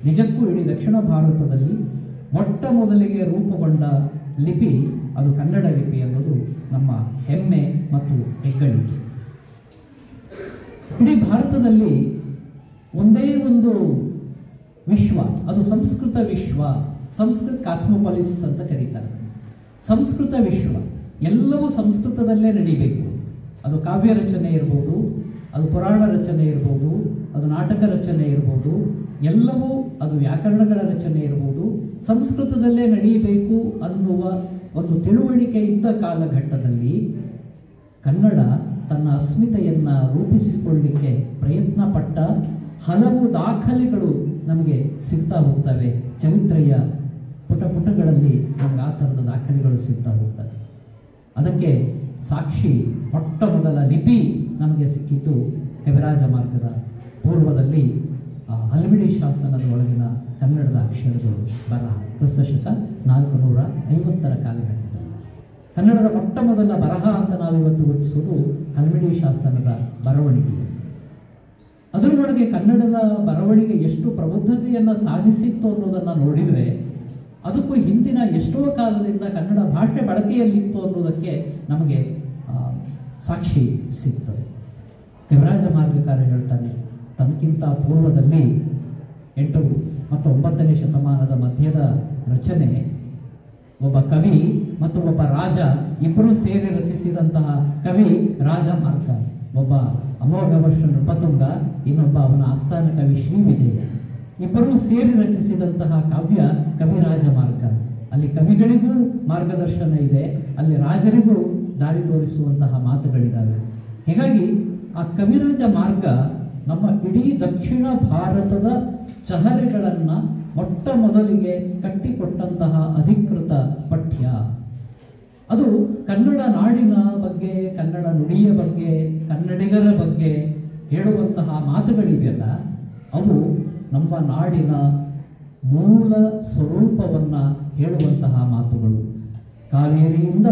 ನಿಜಕ್ಕೂ ಇಡೀ ದಕ್ಷಿಣ ಭಾರತದಲ್ಲಿ ಮೊಟ್ಟ ಮೊದಲಿಗೆ ರೂಪುಗೊಂಡ ಲಿಪಿ ಅದು ಕನ್ನಡ ಲಿಪಿ ಅನ್ನೋದು ನಮ್ಮ ಹೆಮ್ಮೆ ಮತ್ತು ಹೆಗ್ಗಳಿಕೆ. ಇಡೀ ಭಾರತದಲ್ಲಿ ಒಂದೇ ಒಂದು ವಿಶ್ವ, ಅದು ಸಂಸ್ಕೃತ ವಿಶ್ವ, ಸಂಸ್ಕೃತ ಕಾಸ್ಮೋಪಾಲಿಸ್ ಅಂತ ಕರೀತಾರೆ. ಸಂಸ್ಕೃತ ವಿಶ್ವ ಎಲ್ಲವೂ ಸಂಸ್ಕೃತದಲ್ಲೇ ನಡೀಬೇಕು. ಅದು ಕಾವ್ಯ ರಚನೆ ಇರ್ಬೋದು, ಅದು ಪುರಾಣ ರಚನೆ ಇರ್ಬೋದು, ಅದು ನಾಟಕ ರಚನೆ ಇರ್ಬೋದು, ಎಲ್ಲವೂ ಅದು ವ್ಯಾಕರಣಗಳ ರಚನೆ ಇರ್ಬೋದು, ಸಂಸ್ಕೃತದಲ್ಲೇ ನಡೆಯಬೇಕು ಅನ್ನುವ ಒಂದು ತಿಳುವಳಿಕೆ ಇದ್ದ ಕಾಲಘಟ್ಟದಲ್ಲಿ ಕನ್ನಡ ತನ್ನ ಅಸ್ಮಿತೆಯನ್ನು ರೂಪಿಸಿಕೊಳ್ಳಲಿಕ್ಕೆ ಪ್ರಯತ್ನ ಪಟ್ಟ ಹಲವು ದಾಖಲೆಗಳು ನಮಗೆ ಸಿಗ್ತಾ ಹೋಗ್ತವೆ. ಚರಿತ್ರೆಯ ಪುಟಗಳಲ್ಲಿ ನಮಗೆ ಆ ಥರದ ದಾಖಲೆಗಳು ಸಿಗ್ತಾ ಹೋಗ್ತವೆ. ಅದಕ್ಕೆ ಸಾಕ್ಷಿ ಮೊಟ್ಟ ಮೊದಲ ಲಿಪಿ ನಮಗೆ ಸಿಕ್ಕಿದ್ದು ಕವಿರಾಜ ಮಾರ್ಗದ ಪೂರ್ವದಲ್ಲಿ ಹಲ್ಮಿಡಿ ಶಾಸನದ ಒಳಗಿನ ಕನ್ನಡದ ಅಕ್ಷರಗಳು ಬರಹ ಕ್ರಿಸ್ತಶಕ 450 ಕಾಲಘಟ್ಟದಲ್ಲಿ. ಕನ್ನಡದ ಮೊಟ್ಟ ಮೊದಲ ಬರಹ ಅಂತ ನಾವಿವತ್ತು ಗುರುತಿಸೋದು ಹಲ್ಮಿಡಿ ಶಾಸನದ ಬರವಣಿಗೆ. ಅದರೊಳಗೆ ಕನ್ನಡದ ಬರವಣಿಗೆ ಎಷ್ಟು ಪ್ರಬುದ್ಧತೆಯನ್ನು ಸಾಧಿಸಿತ್ತು ಅನ್ನೋದನ್ನು ನೋಡಿದರೆ ಅದಕ್ಕೂ ಹಿಂದಿನ ಎಷ್ಟೋ ಕಾಲದಿಂದ ಕನ್ನಡ ಭಾಷೆ ಬಳಕೆಯಲ್ಲಿತ್ತು ಅನ್ನೋದಕ್ಕೆ ನಮಗೆ ಸಾಕ್ಷಿ ಸಿಗ್ತದೆ. ಕವಿರಾಜ ಮಾರ್ಗಕಾರ ಹೇಳ್ತಾನೆ, ತನಗಿಂತ ಪೂರ್ವದಲ್ಲಿ 8 ಮತ್ತು 9ನೇ ಶತಮಾನದ ಮಧ್ಯದ ರಚನೆ ಒಬ್ಬ ಕವಿ ಮತ್ತು ಒಬ್ಬ ರಾಜ ಇಬ್ಬರೂ ಸೇರಿ ರಚಿಸಿದಂತಹ ಕವಿ ರಾಜ ಮಾರ್ಗ. ಒಬ್ಬ ಅಮೋಘ ವರ್ಷ ನೃಪತುಂಗ, ಇನ್ನೊಬ್ಬ ಅವನ ಆಸ್ಥಾನ ಕವಿ ಶ್ರೀ ವಿಜಯ. ಇಬ್ಬರೂ ಸೇರಿ ರಚಿಸಿದಂತಹ ಕಾವ್ಯ ಕವಿರಾಜ ಮಾರ್ಗ. ಅಲ್ಲಿ ಕವಿಗಳಿಗೂ ಮಾರ್ಗದರ್ಶನ ಇದೆ, ಅಲ್ಲಿ ರಾಜರಿಗೂ ದಾರಿ ತೋರಿಸುವಂತಹ ಮಾತುಗಳಿದ್ದಾವೆ. ಹೀಗಾಗಿ ಆ ಕವಿರಾಜ ಮಾರ್ಗ ನಮ್ಮ ಇಡೀ ದಕ್ಷಿಣ ಭಾರತದ ಚಹರೆಗಳನ್ನು ಮೊಟ್ಟ ಮೊದಲಿಗೆ ಕಟ್ಟಿಕೊಟ್ಟಂತಹ ಅಧಿಕೃತ ಪಠ್ಯ. ಅದು ಕನ್ನಡ ನಾಡಿನ ಬಗ್ಗೆ, ಕನ್ನಡ ನುಡಿಯ ಬಗ್ಗೆ, ಕನ್ನಡಿಗರ ಬಗ್ಗೆ ಹೇಳುವಂತಹ ಮಾತುಗಳಿವೆಯಲ್ಲ, ಅವು ನಮ್ಮ ನಾಡಿನ ಮೂಲ ಸ್ವರೂಪವನ್ನು ಹೇಳುವಂತಹ ಮಾತುಗಳು. ಕಾವೇರಿಯಿಂದ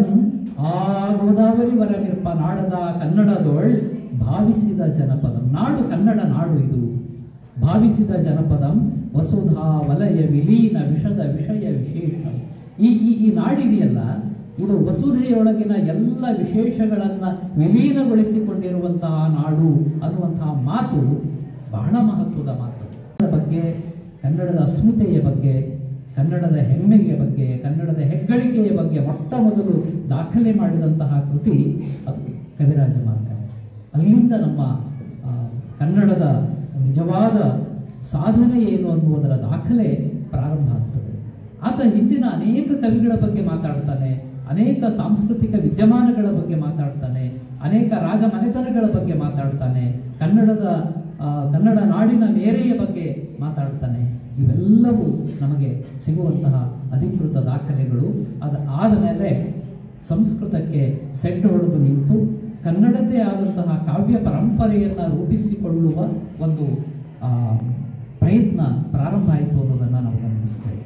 ಆ ಗೋದಾವರಿವರ ನಿರ್ಪ ನಾಡದ ಕನ್ನಡದೊಳ್ ಭಾವಿಸಿದ ಜನಪದಂ. ನಾಡು ಕನ್ನಡ ನಾಡು ಇದು. ಭಾವಿಸಿದ ಜನಪದಂ ವಸುಧಾ ವಲಯ ವಿಲೀನ ವಿಷದ ವಿಷಯ ವಿಶೇಷ. ಈ ನಾಡಿದೆಯಲ್ಲ, ಇದು ವಸುಧೆಯೊಳಗಿನ ಎಲ್ಲ ವಿಶೇಷಗಳನ್ನು ವಿಲೀನಗೊಳಿಸಿಕೊಂಡಿರುವಂತಹ ನಾಡು ಅನ್ನುವಂತಹ ಮಾತು ಬಹಳ ಮಹತ್ವದ ಮಾತು. ಬಗ್ಗೆ, ಕನ್ನಡದ ಅಸ್ಮಿತೆಯ ಬಗ್ಗೆ, ಕನ್ನಡದ ಹೆಮ್ಮೆಯ ಬಗ್ಗೆ, ಕನ್ನಡದ ಹೆಗ್ಗಳಿಕೆಯ ಬಗ್ಗೆ ಮೊಟ್ಟ ಮೊದಲು ದಾಖಲೆ ಮಾಡಿದಂತಹ ಕೃತಿ ಅದು ಕವಿರಾಜ ಮಾರ್ಗ. ಅಲ್ಲಿಂದ ನಮ್ಮ ಕನ್ನಡದ ನಿಜವಾದ ಸಾಧನೆ ಏನು ಅನ್ನುವುದರ ದಾಖಲೆ ಪ್ರಾರಂಭ ಆಗ್ತದೆ. ಆತ ಹಿಂದಿನ ಅನೇಕ ಕವಿಗಳ ಬಗ್ಗೆ ಮಾತಾಡ್ತಾನೆ, ಅನೇಕ ಸಾಂಸ್ಕೃತಿಕ ವಿದ್ಯಮಾನಗಳ ಬಗ್ಗೆ ಮಾತಾಡ್ತಾನೆ, ಅನೇಕ ರಾಜ ಮನೆತನಗಳ ಬಗ್ಗೆ ಮಾತಾಡ್ತಾನೆ, ಕನ್ನಡ ನಾಡಿನ ಮೇರೆಯ ಬಗ್ಗೆ ಮಾತಾಡ್ತಾನೆ. ಇವೆಲ್ಲವೂ ನಮಗೆ ಸಿಗುವಂತಹ ಅಧಿಕೃತ ದಾಖಲೆಗಳು. ಆದ ಮೇಲೆ ಸಂಸ್ಕೃತಕ್ಕೆ ಸೆಡ್ಡು ಹೊಡೆದು ನಿಂತು ಕನ್ನಡದ್ದೇ ಆದಂತಹ ಕಾವ್ಯ ಪರಂಪರೆಯನ್ನು ರೂಪಿಸಿಕೊಳ್ಳುವ ಒಂದು ಪ್ರಯತ್ನ ಪ್ರಾರಂಭ ಆಯಿತು ಅನ್ನೋದನ್ನು ನಾವು ಗಮನಿಸ್ತೇವೆ.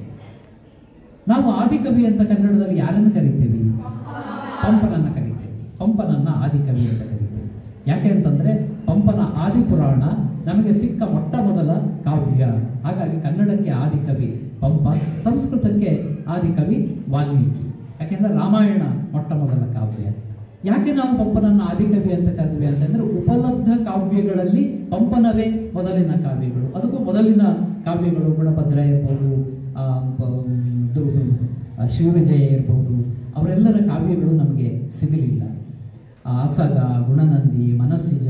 ನಾವು ಆದಿಕವಿ ಅಂತ ಕನ್ನಡದಲ್ಲಿ ಯಾರನ್ನು ಕರಿತೀವಿ? ಪಂಪನನ್ನು ಕರಿತೇವೆ. ಪಂಪನನ್ನು ಆದಿಕವಿ ಅಂತ ಕರಿತೇವೆ. ಯಾಕೆ ಅಂತಂದರೆ ಪಂಪನ ಆದಿಪುರಾಣ ನಮಗೆ ಸಿಕ್ಕ ಮೊಟ್ಟ ಮೊದಲ ಕಾವ್ಯ. ಹಾಗಾಗಿ ಕನ್ನಡಕ್ಕೆ ಆದಿಕವಿ ಪಂಪ, ಸಂಸ್ಕೃತಕ್ಕೆ ಆದಿಕವಿ ವಾಲ್ಮೀಕಿ. ಯಾಕೆಂದರೆ ರಾಮಾಯಣ ಮೊಟ್ಟ ಮೊದಲ ಕಾವ್ಯ. ಯಾಕೆ ನಾವು ಪಂಪನನ್ನು ಆದಿಕವಿ ಅಂತ ಕರೆದ್ವಿ ಅಂತಂದರೆ ಉಪಲಬ್ಧ ಕಾವ್ಯಗಳಲ್ಲಿ ಪಂಪನವೇ ಮೊದಲಿನ ಕಾವ್ಯಗಳು. ಅದಕ್ಕೂ ಮೊದಲಿನ ಕಾವ್ಯಗಳು ಗುಣಭದ್ರ ಇರ್ಬೋದು, ಶ್ರೀವಿಜಯ ಇರ್ಬೋದು, ಅವರೆಲ್ಲರ ಕಾವ್ಯಗಳು ನಮಗೆ ಸಿಗಲಿಲ್ಲ. ಅಸಗ, ಗುಣನಂದಿ, ಮನಸ್ಸಿಜ,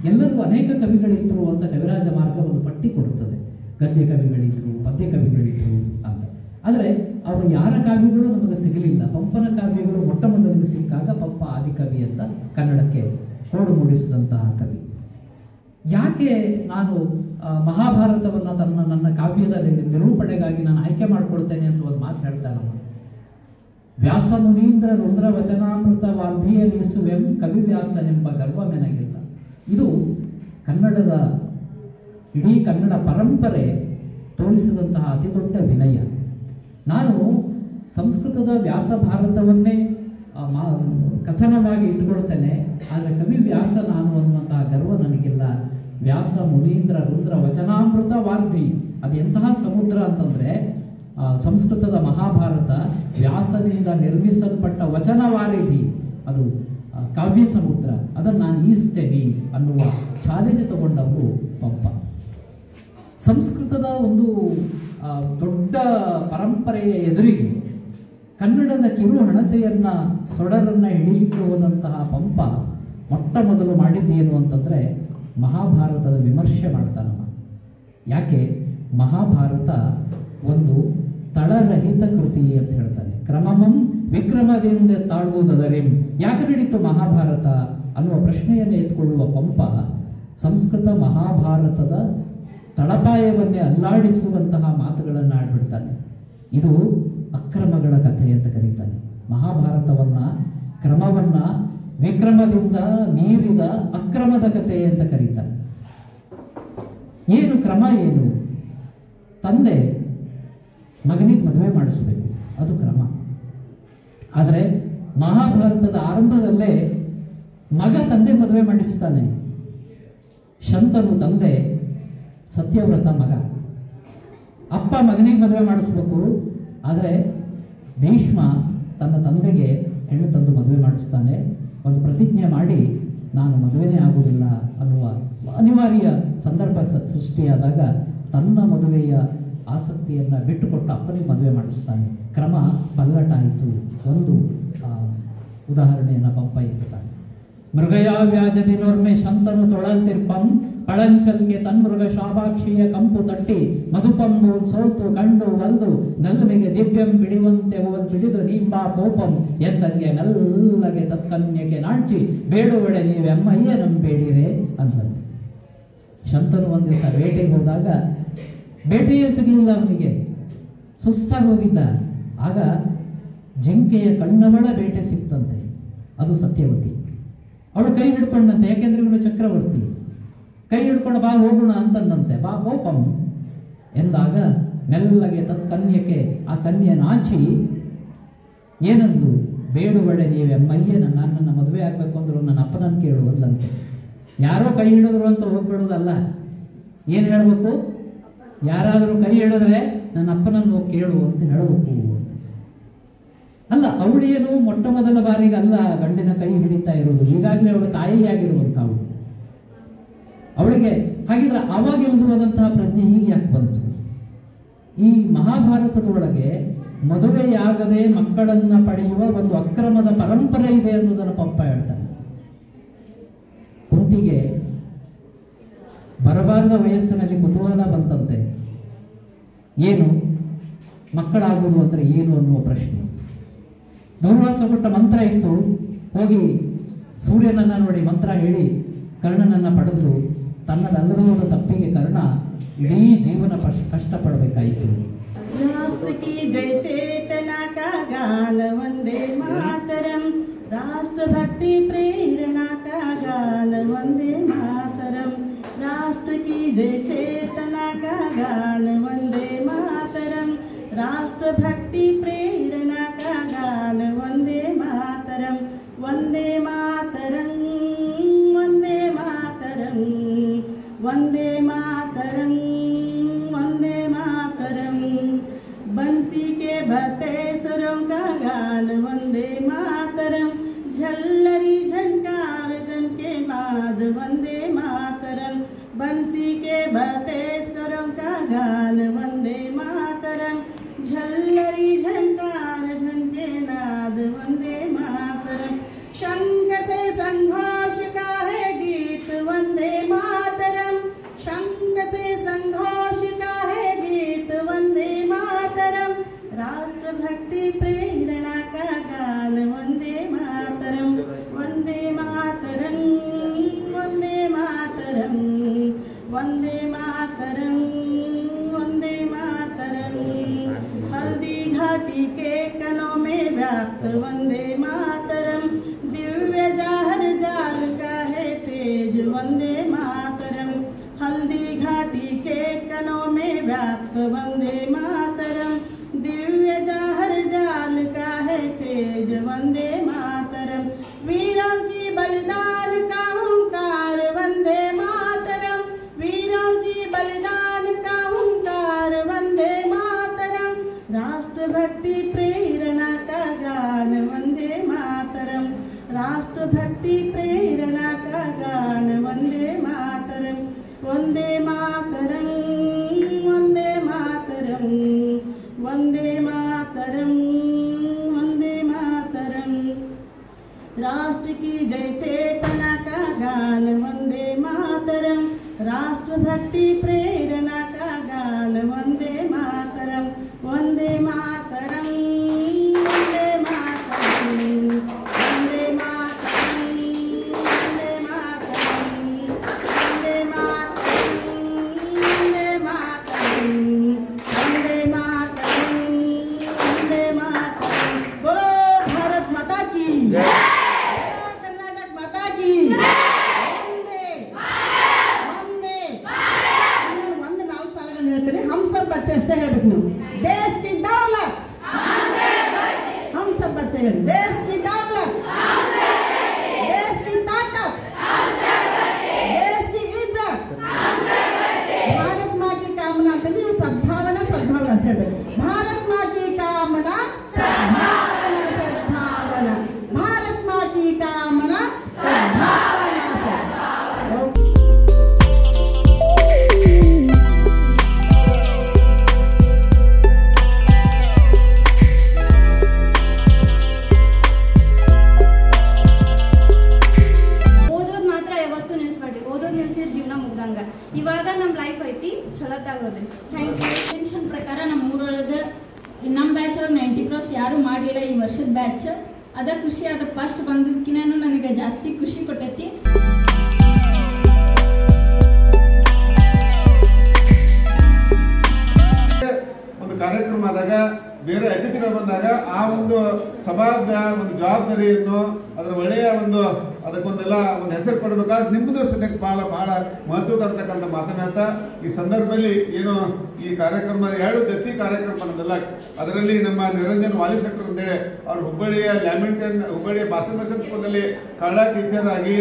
ಎಲ್ಲರೂ ಅನೇಕ ಕವಿಗಳಿದ್ರು ಅಂತ ಕವಿರಾಜ ಮಾರ್ಗ ಒಂದು ಪಟ್ಟಿ ಕೊಡುತ್ತದೆ. ಗದ್ಯ ಕವಿಗಳಿದ್ರು, ಪದ್ಯ ಕವಿಗಳಿದ್ರು ಅಂತ. ಆದರೆ ಅವರು ಯಾರ ಕಾವ್ಯಗಳು ನಮಗೆ ಸಿಗಲಿಲ್ಲ. ಪಂಪನ ಕಾವ್ಯಗಳು ಮೊಟ್ಟ ಮೊದಲಿಗೆ ಸಿಕ್ಕಾಗ ಪಂಪ ಆದಿಕವಿ ಅಂತ ಕನ್ನಡಕ್ಕೆ ಕೋಡು ಮೂಡಿಸಿದಂತಹ ಕವಿ. ಯಾಕೆ ನಾನು ಮಹಾಭಾರತವನ್ನು ನನ್ನ ಕಾವ್ಯದ ನಿರೂಪಣೆಗಾಗಿ ನಾನು ಆಯ್ಕೆ ಮಾಡಿಕೊಳ್ತೇನೆ ಅಂತ ಒಂದು ಮಾತು ಹೇಳ್ತಾನೆ. ವ್ಯಾಸ ಮುನೀಂದ್ರ ರುದ್ರ ವಚನಾಮೃತ ವಾಲ್ಮೀಯ ನೀಸುವೆಂ ಕವಿವ್ಯಾಸನೆಂಬ ಗರ್ವ ಮೆನಗಿಲ್ಲ. ಇದು ಕನ್ನಡದ ಇಡೀ ಕನ್ನಡ ಪರಂಪರೆ ತೋರಿಸಿದಂತಹ ಅತಿ ದೊಡ್ಡ ವಿನಯ. ನಾನು ಸಂಸ್ಕೃತದ ವ್ಯಾಸ ಭಾರತವನ್ನೇ ಕಥನವಾಗಿ ಇಟ್ಕೊಳ್ತೇನೆ. ಆದರೆ ಕವಿ ವ್ಯಾಸ ನಾನು ಅನ್ನುವಂತಹ ಗರ್ವ ನನಗಿಲ್ಲ. ವ್ಯಾಸ ಮುನೀಂದ್ರ ರುದ್ರ ವಚನಾಮೃತ ವಾರ್ಧಿ. ಅದು ಎಂತಹ ಸಮುದ್ರ ಅಂತಂದರೆ ಸಂಸ್ಕೃತದ ಮಹಾಭಾರತ ವ್ಯಾಸನಿಂದ ನಿರ್ಮಿಸಲ್ಪಟ್ಟ ವಚನವಾರಿಧಿ, ಅದು ಕಾವ್ಯ ಸಮುದ್ರ. ಅದನ್ನು ನಾನು ಈಸ್ತೇನೆ ಅನ್ನುವ ಚಾಲೆಂಜ್ ತಗೊಂಡವರು ಪಂಪ. ಸಂಸ್ಕೃತದ ಒಂದು ದೊಡ್ಡ ಪರಂಪರೆಯ ಎದುರಿಗೆ ಕನ್ನಡದ ಕಿರು ಹಣತೆಯನ್ನು ಸೊಡರನ್ನು ಹಿಡಿಲಿಕ್ಕೆ ಹೋದಂತಹ ಪಂಪ ಮೊಟ್ಟ ಮೊದಲು ಮಾಡಿದ್ದೇನು ಅಂತಂದರೆ ಮಹಾಭಾರತದ ವಿಮರ್ಶೆ ಮಾಡ್ತಾನವ. ಯಾಕೆ? ಮಹಾಭಾರತ ಒಂದು ತಳರಹಿತ ಕೃತಿ ಅಂತ ಹೇಳ್ತಾನೆ. ಕ್ರಮಮಂ ವಿಕ್ರಮದಿಂದ ತಾಳುವುದರೆಂ. ಯಾಕೆ ನಡೀತು ಮಹಾಭಾರತ ಅನ್ನುವ ಪ್ರಶ್ನೆಯನ್ನು ಎತ್ಕೊಳ್ಳುವ ಪಂಪ ಸಂಸ್ಕೃತ ಮಹಾಭಾರತದ ತಳಪಾಯವನ್ನೇ ಅಲ್ಲಾಡಿಸುವಂತಹ ಮಾತುಗಳನ್ನು ಆಡ್ಬಿಡ್ತಾನೆ. ಇದು ಅಕ್ರಮಗಳ ಕಥೆ ಅಂತ ಕರೀತಾನೆ. ಮಹಾಭಾರತವನ್ನು ಕ್ರಮವನ್ನು ವಿಕ್ರಮದಿಂದ ಮೀರಿದ ಅಕ್ರಮದ ಕಥೆ ಅಂತ ಕರೀತಾನೆ. ಏನು ಕ್ರಮ? ಏನು? ತಂದೆ ಮಗನಿಗೆ ಮದುವೆ ಮಾಡಿಸ್ಬೇಕು, ಅದು ಕ್ರಮ. ಆದರೆ ಮಹಾಭಾರತದ ಆರಂಭದಲ್ಲೇ ಮಗ ತಂದೆ ಮದುವೆ ಮಾಡಿಸ್ತಾನೆ. ಶಂತನು ತಂದೆ, ಸತ್ಯವ್ರತ ಮಗ. ಅಪ್ಪ ಮಗನಿಗೆ ಮದುವೆ ಮಾಡಿಸ್ಬೇಕು, ಆದರೆ ಭೀಷ್ಮ ತನ್ನ ತಂದೆಗೆ ಹೆಣ್ಣು ತಂದು ಮದುವೆ ಮಾಡಿಸ್ತಾನೆ. ಒಂದು ಪ್ರತಿಜ್ಞೆ ಮಾಡಿ ನಾನು ಮದುವೆನೇ ಆಗುವುದಿಲ್ಲ ಅನ್ನುವ ಅನಿವಾರ್ಯ ಸಂದರ್ಭ ಸೃಷ್ಟಿಯಾದಾಗ ತನ್ನ ಮದುವೆಯ ಆಸಕ್ತಿಯನ್ನು ಬಿಟ್ಟುಕೊಟ್ಟು ಅಪ್ಪನಿಗೆ ಮದುವೆ ಮಾಡಿಸ್ತಾನೆ. ಕ್ರಮ ಪಲ್ಲಟಾಯಿತು. ಒಂದು ಉದಾಹರಣೆಯನ್ನು ಪಂಪ ಇತ್ತುತ್ತಾನೆ. ಮೃಗಯ ವ್ಯಾಜದಿನೋರ್ಮೆ ಶಂತನು ತೊಳಲ್ತಿರ್ಪಂ ಪಳಂಚಲ್ಗೆ ತನ್ಮೃಗ ಶಾಭಾಕ್ಷಿಯ ಕಂಪು ತಟ್ಟಿ ಮಧುಪಂಬು ಸೋಲ್ತು ಕಂಡು ವಲ್ದು ನಲ್ಲುನಿಗೆ ದಿವ್ಯಂ ಬಿಡಿವಂತೆ ಓಲ್ ಬಿಡಿದು ನೀಂಬಾ ಕೋಪಂ ಎತ್ತಂಗೆ ನಲ್ಲಗೆ ತತ್ಕನ್ಯಕ್ಕೆ ನಾಡ್ಚಿ ಬೇಡುವಡೆ ನೀವೆಮ್ಮಯ್ಯ ನಂಬೇಡಿರೆ ಅಂತಂದೆ. ಶಂತನು ಒಂದು ದಿವಸ ಬೇಟೆಗೆ ಹೋದಾಗ ಬೇಟೆಯೇ ಸಿಗಲಿಲ್ಲ ಅವನಿಗೆ, ಸುಸ್ತಾಗಿ ಹೋಗಿದ್ದ. ಆಗ ಜಿಂಕೆಯ ಕಣ್ಣವಳ ಬೇಟೆ ಸಿಕ್ತಂತೆ. ಅದು ಸತ್ಯವತಿ. ಅವಳು ಕೈ ಹಿಡ್ಕೊಂಡಂತೆ, ಯಾಕೆಂದ್ರೆ ಇವನು ಚಕ್ರವರ್ತಿ. ಕೈ ಹಿಡ್ಕೊಂಡು ಬಾ ಹೋಗೋಣ ಅಂತಂದಂತೆ. ಬಾ ಕೋಪಂ ಎಂದಾಗ ಮೆಲ್ಲಗೆ ತತ್ಕನ್ಯಕ್ಕೆ ಆ ಕನ್ಯೆ ನಾಚಿ ಏನಂದು, ಬೇಡುವಡೆ ನೀವೆಮ್ಮಯ್ಯ ನನ್ನನ್ನು ಮದುವೆ ಆಗಬೇಕು ಅಂದ್ರು ನನ್ನ ಅಪ್ಪನನ್ನು ಕೇಳುವುದಂತೆ. ಯಾರೋ ಕೈ ಹಿಡಿದ್ರು ಅಂತ ಹೋಗ್ಬಿಡೋದಲ್ಲ. ಏನು ಹೇಳಬೇಕು? ಯಾರಾದರೂ ಕೈ ಹಿಡಿದ್ರೆ ನನ್ನ ಅಪ್ಪನನ್ನು ಹೋಗಿ ಕೇಳು ಅಂತ ಹೇಳಬೇಕು. ಅಲ್ಲ, ಅವಳೇನು ಮೊಟ್ಟ ಮೊದಲ ಬಾರಿಗಲ್ಲ ಗಂಡಿನ ಕೈ ಹಿಡಿತಾ ಇರೋದು. ಈಗಾಗಲೇ ಅವಳು ತಾಯಿಯಾಗಿರುವಂಥವಳು. ಅವಳಿಗೆ ಹಾಗಿದ್ರೆ ಅವಾಗ ಇಲ್ಲದಂತಹ ಪ್ರಜ್ಞೆ ಈಗ ಯಾಕೆ ಬಂತು? ಈ ಮಹಾಭಾರತದೊಳಗೆ ಮದುವೆಯಾಗದೆ ಮಕ್ಕಳನ್ನ ಪಡೆಯುವ ಒಂದು ಅಕ್ರಮದ ಪರಂಪರೆ ಇದೆ ಅನ್ನೋದನ್ನು ಪಂಪ ಹೇಳ್ತಾನೆ. ಕುಂತಿಗೆ ಬರಬಾರದ ವಯಸ್ಸಿನಲ್ಲಿ ಕುತೂಹಲ ಬಂತಂತೆ. ಏನು ಮಕ್ಕಳಾಗುವುದು ಅಂದರೆ ಏನು ಅನ್ನುವ ಪ್ರಶ್ನೆ. ದೂರ್ವಾಸ ಕೊಟ್ಟ ಮಂತ್ರ ಇತ್ತು. ಹೋಗಿ ಸೂರ್ಯನನ್ನ ನೋಡಿ ಮಂತ್ರ ಹೇಳಿ ಕರ್ಣನನ್ನ ಪಡೆದು ತನ್ನದಲ್ಲದ ತಪ್ಪಿಗೆ ಕರ್ಣ ಇಡೀ ಜೀವನ ಕಷ್ಟಪಡಬೇಕಾಯಿತು. राष्ट्र की जय चेतना का गान वंदे मातरम, राष्ट्रभक्ति प्रेरणा का गान वंदे मातरम, राष्ट्र की जय चेतना का गान वंदे मातरम, राष्ट्रभक्ति प्रेरणा का गान वंदे मातरम, वंदे मातरम, वंदे मातरम, वंदे मातरम, वंदे मातरम, बंसी के बहते सुरों का गान वंदे मातरम, झल्लरी झनकार जन के नाद वंदे मातरम, बंसी के बहते सुरों का गान वंदे मातरम, झल्लरी झनकार जन के नाद वंदे मातरम, शंख से संघोष का है गीत वंदे मातरम, शंख से संघोष का है गीत वंदे मातरम, राष्ट्रभक्ति प्रेरणा का गान वंदे मातरम, वंदे मातरम, वंदे मातरम, वंदे मातरम, वंदे मातरम, हल्दी घाटी के कनों में व्याप्त वंदे मातरम, दिव्य जाहर जाल का है तेज वंदे मातरम, हल्दी घाटी के कनों में व्याप्त वंदे मातरम, दिव्य जाहर जाल का है तेज वंदे मातरम, राष्ट्रभक्ति प्रेरणा का गान वंदे मातरम वंदे मातरम वंदे मातरम वंदे मातरम वंदे मातरम। राष्ट्र की जय चेतना का गान वंदे मातरम राष्ट्रभक्ति प्रेरणा का गान वंदे मातरम वंदे मातरम वंदे मातरम वंदे मातरम वंदे मातरम वंदे मातरम वंदे मातरम वंदे मातरम वंदे मातरम। बोलो भारत माता की जय, कर्नाटक माता की जय। हम सब बच्चे अಷ್ಟೇ ಹೇಳ್ಬೇಕು ನೀವು देश की दौलत हम सब बच्चे ಹೇಳಿ देश की दौलत देश की ताकत देश की इज्जत भारत माँ की कामना ಅಂತ ನೀವು ಸದ್ಭಾವನಾ ಅಷ್ಟೇ ಹೇಳ್ಬೇಕು। भारत माँ की कामना सद्भावना सद्भावना भारत माँ की कामना सद्भावना सद्भावना। ಇವಾಗ ನಮ್ಮ ಲೈಫ್ ಐತಿ ಚಲೋತ್ತಾಗೋದ್ರಿ। Thank you. ಪೆನ್ಷನ್ ಪ್ರಕಾರ ನಮ್ಮ ಊರೊಳಗೆ ನಮ್ಮ ಬ್ಯಾಚ್ ಒಳಗೆ 90 ಕ್ರಾಸ್ ಯಾರು ಮಾಡಲಿಲ್ಲ ಈ ವರ್ಷದ ಬ್ಯಾಚ್ ಅದ ಖುಷಿ ಅದ ಫಸ್ಟ್ ಬಂದದಕ್ಕಿಂತ ನನಗೆ ಜಾಸ್ತಿ ಖುಷಿ ಕೊಟ್ಟೈತಿ। ಒಂದು ಕಾರ್ಯಕ್ರಮ ಆದಾಗ ಬೇರೆ ಅತಿಥಿಗಳು ಬಂದಾಗ ಆ ಒಂದು ಸಭಾದ ಒಂದು ಜವಾಬ್ದಾರಿಯನ್ನು ಅದರ ಒಳ್ಳೆಯ ಒಂದು ಅದಕ್ಕೊಂದೆಲ್ಲ ಒಂದು ಹೆಸರು ಕೊಡಬೇಕಾದ್ರೆ ನಿಮ್ಮದು ಸದ್ಯಕ್ಕೆ ಬಹಳ ಮಹತ್ವದ ಅಂತಕ್ಕಂಥ ಮಾತನಾಡ್ತಾ ಈ ಸಂದರ್ಭದಲ್ಲಿ ಏನು ಈ ಕಾರ್ಯಕ್ರಮ 2 ದತ್ತಿ ಕಾರ್ಯಕ್ರಮ ನಮ್ಮೆಲ್ಲ ಅದರಲ್ಲಿ ನಮ್ಮ ನಿರಂಜನ್ ವಾಲಿಶೆಟ್ಟರ್ ಅಂತೇಳಿ ಅವರು ಹುಬ್ಬಳ್ಳಿಯ ಭಾಷಣ ಸ್ಕೂಲಲ್ಲಿ ಕನ್ನಡ ಟೀಚರ್ ಆಗಿ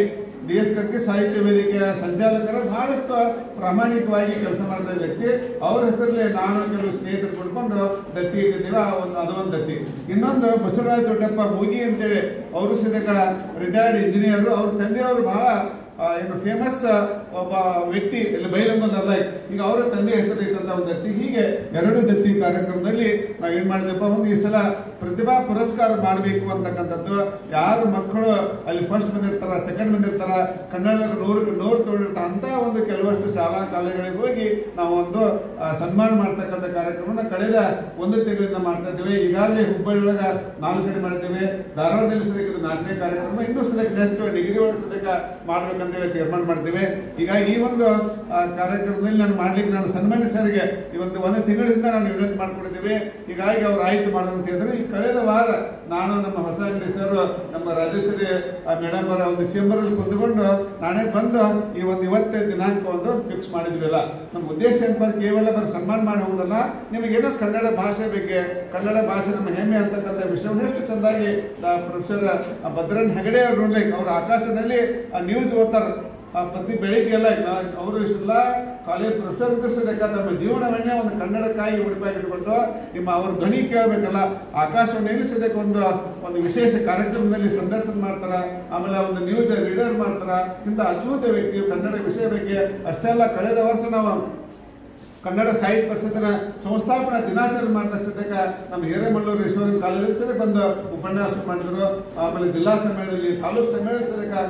DS ಕರ್ಕಿ ಸಾಹಿತ್ಯ ವೇದಿಕೆಯ ಸಂಚಾಲಕರ ಬಹಳಷ್ಟು ಪ್ರಾಮಾಣಿಕವಾಗಿ ಕೆಲಸ ಮಾಡ್ತಾ ಇದ್ದ ವ್ಯಕ್ತಿ ಅವ್ರ ಹೆಸರಲ್ಲಿ ನಾನು ಕೆಲವು ಸ್ನೇಹಿತರು ಕೊಡ್ಕೊಂಡು ದತ್ತಿ ಇಟ್ಟಿದ್ದೀವಿ ಅದೊಂದು ದತ್ತಿ। ಇನ್ನೊಂದು ಬಸವರಾಜ ದೊಡ್ಡಪ್ಪ ಮೂಗಿ ಅಂತೇಳಿ ಅವರು ಸದ್ಯಕ ರಿಟೈರ್ಡ್ ಇಂಜಿನಿಯರ್ ಅವ್ರ ತಂದೆಯವರು ಬಹಳ ಏನು ಫೇಮಸ್ ಒಬ್ಬ ವ್ಯಕ್ತಿ ಇಲ್ಲಿ ಬೈಲಂಬದಲ್ಲ ಈಗ ಅವರ ತಂದೆ ಹೆಸರು ಇಟ್ಟಂತ ಒಂದು ದತ್ತಿ। ಹೀಗೆ 2 ದತ್ತಿ ಕಾರ್ಯಕ್ರಮದಲ್ಲಿ ನಾವು ಏನ್ ಮಾಡಿದೆಪ್ಪ ಒಂದು ಈ ಸಲ ಪ್ರತಿಭಾ ಪುರಸ್ಕಾರ ಮಾಡಬೇಕು ಅಂತಕ್ಕಂಥದ್ದು ಯಾರು ಮಕ್ಕಳು ಅಲ್ಲಿ ಫಸ್ಟ್ ಬಂದಿರ್ತಾರ ಸೆಕೆಂಡ್ ಬಂದಿರ್ತಾರ ಕನ್ನಡದ 100ಕ್ಕೆ 100 ತೊಗೊಂಡಿರ್ತಾರ ಅಂತ ಒಂದು ಕೆಲವಷ್ಟು ಶಾಲಾ ಕಾಲೇಜುಗಳಿಗೆ ಹೋಗಿ ನಾವು ಒಂದು ಸನ್ಮಾನ ಮಾಡ್ತಕ್ಕಂಥ ಕಾರ್ಯಕ್ರಮನ ಕಳೆದ 1 ತಿಂಗಳಿಂದ ಮಾಡ್ತಾ ಇದ್ದೇವೆ। ಈಗಾಗಲೇ ಹುಬ್ಬಳ್ಳಿ ಒಳಗ 4 ಕಡೆ ಮಾಡಿದ್ದೇವೆ, ಧಾರವಾಡದಲ್ಲಿ ಸದ್ಯಕ್ಕೆ 4ನೇ ಕಾರ್ಯಕ್ರಮ, ಇನ್ನೂ ಸದ್ಯಕ್ಕೆ ನೆಕ್ಸ್ಟ್ ಡಿಗ್ರಿ ಒಳಗೆ ಸದ್ಯಕ್ಕೆ ಮಾಡ್ಬೇಕಂತ ಹೇಳಿ ತೀರ್ಮಾನ ಮಾಡ್ತೇವೆ। ಈಗ ಈ ಒಂದು ಕಾರ್ಯಕ್ರಮದಲ್ಲಿ ನಾನು ಸನ್ಮಾನ್ಯ ಸರ್ಗೆ ಈ ಒಂದು ತಿಂಗಳಿಂದ ನಾನು ವಿನಂತಿ ಮಾಡ್ಕೊಂಡಿದ್ದೇವೆ। ಹೀಗಾಗಿ ಅವ್ರು ಆಯ್ಕೆ ಮಾಡೋಣ ಅಂತ ಹೇಳಿದ್ರೆ ಈ ಕಳೆದ ವಾರ ನಾನು ನಮ್ಮ ಹೊಸ ಅಂಗಡಿ ಸರ್ ನಮ್ಮ ರಾಜೇಶ್ವರಿ ಮೇಡಮ್ ಅವರ ಒಂದು ಚೇಂಬರ್ ಅಲ್ಲಿ ಕುಂತ್ಕೊಂಡು ನಾನೇ ಬಂದು ಈ ಒಂದು 25 ದಿನಾಂಕ ಒಂದು ಫಿಕ್ಸ್ ಮಾಡಿದ್ವಿಲ್ಲ। ನಮ್ಮ ಉದ್ದೇಶ ಏನಪ್ಪ ಕೇವಲ ಬರೀ ಸನ್ಮಾನ ಮಾಡಿ ಹೋಗೋದಲ್ಲ, ನಿಮಗೇನೋ ಕನ್ನಡ ಭಾಷೆ ಬಗ್ಗೆ ಕನ್ನಡ ಭಾಷೆ ನಮ್ಮ ಹೆಮ್ಮೆ ಅಂತಕ್ಕಂಥ ವಿಷಯವನ್ನು ಎಷ್ಟು ಚಂದಾಗಿ ಪ್ರೊಫೆಸರ್ ಭದ್ರನ್ ಹೆಗಡೆ ಅವರು ನೋಡ್ಲಿಕ್ಕೆ ಅವ್ರ ಆಕಾಶದಲ್ಲಿ ನ್ಯೂಸ್ ಓದ್ತಾರೆ ಪ್ರತಿ ಬೆಳಿಗ್ಗೆ ಎಲ್ಲ ಅವರು ಇಷ್ಟೆಲ್ಲ ಕಾಲೇಜ್ ಪ್ರೊಫೆಸರ್ ಉದ್ದೇಶದಕ್ಕ ನಮ್ಮ ಜೀವನವನ್ನೇ ಒಂದು ಕನ್ನಡಕ್ಕಾಗಿ ಉಡುಪಾಗಿ ಇಟ್ಕೊಂಡು ನಿಮ್ಮ ಅವ್ರ ಧ್ವನಿ ಕೇಳಬೇಕಲ್ಲ ಆಕಾಶವಾಣಿ ನಿಲ್ಲಿಸೋದಕ್ಕೆ ಒಂದು ವಿಶೇಷ ಕಾರ್ಯಕ್ರಮದಲ್ಲಿ ಸಂದರ್ಶನ ಮಾಡ್ತಾರ, ಆಮೇಲೆ ಒಂದು ನ್ಯೂಸ್ ರೀಡರ್ ಮಾಡ್ತಾರ। ಇಂಥ ಅದ್ಭುತ ವ್ಯಕ್ತಿ ಕನ್ನಡ ವಿಷಯ ಬಗ್ಗೆ ಅಷ್ಟೆಲ್ಲ ಕಳೆದ ವರ್ಷ ನಾವು ಕನ್ನಡ ಸಾಹಿತ್ಯ ಪರಿಷತ್ತಿನ ಸಂಸ್ಥಾಪನಾ ದಿನಾಚರಣೆ ಮಾಡಿದ ಸದ್ಯಕ್ಕ ನಮ್ಮ ಹಿರೇಮಲ್ಲೂರು ಈಶ್ವರನ್ ಕಾಲೇಜಲ್ಲಿ ಸದ್ಯಕ್ಕೆ ಒಂದು ಉಪನ್ಯಾಸ ಮಾಡಿದ್ರು, ಆಮೇಲೆ ಜಿಲ್ಲಾ ಸಮ್ಮೇಳನದಲ್ಲಿ ತಾಲೂಕು ಸಮ್ಮೇಳನ ಸದ್ಯಕ್ಕೆ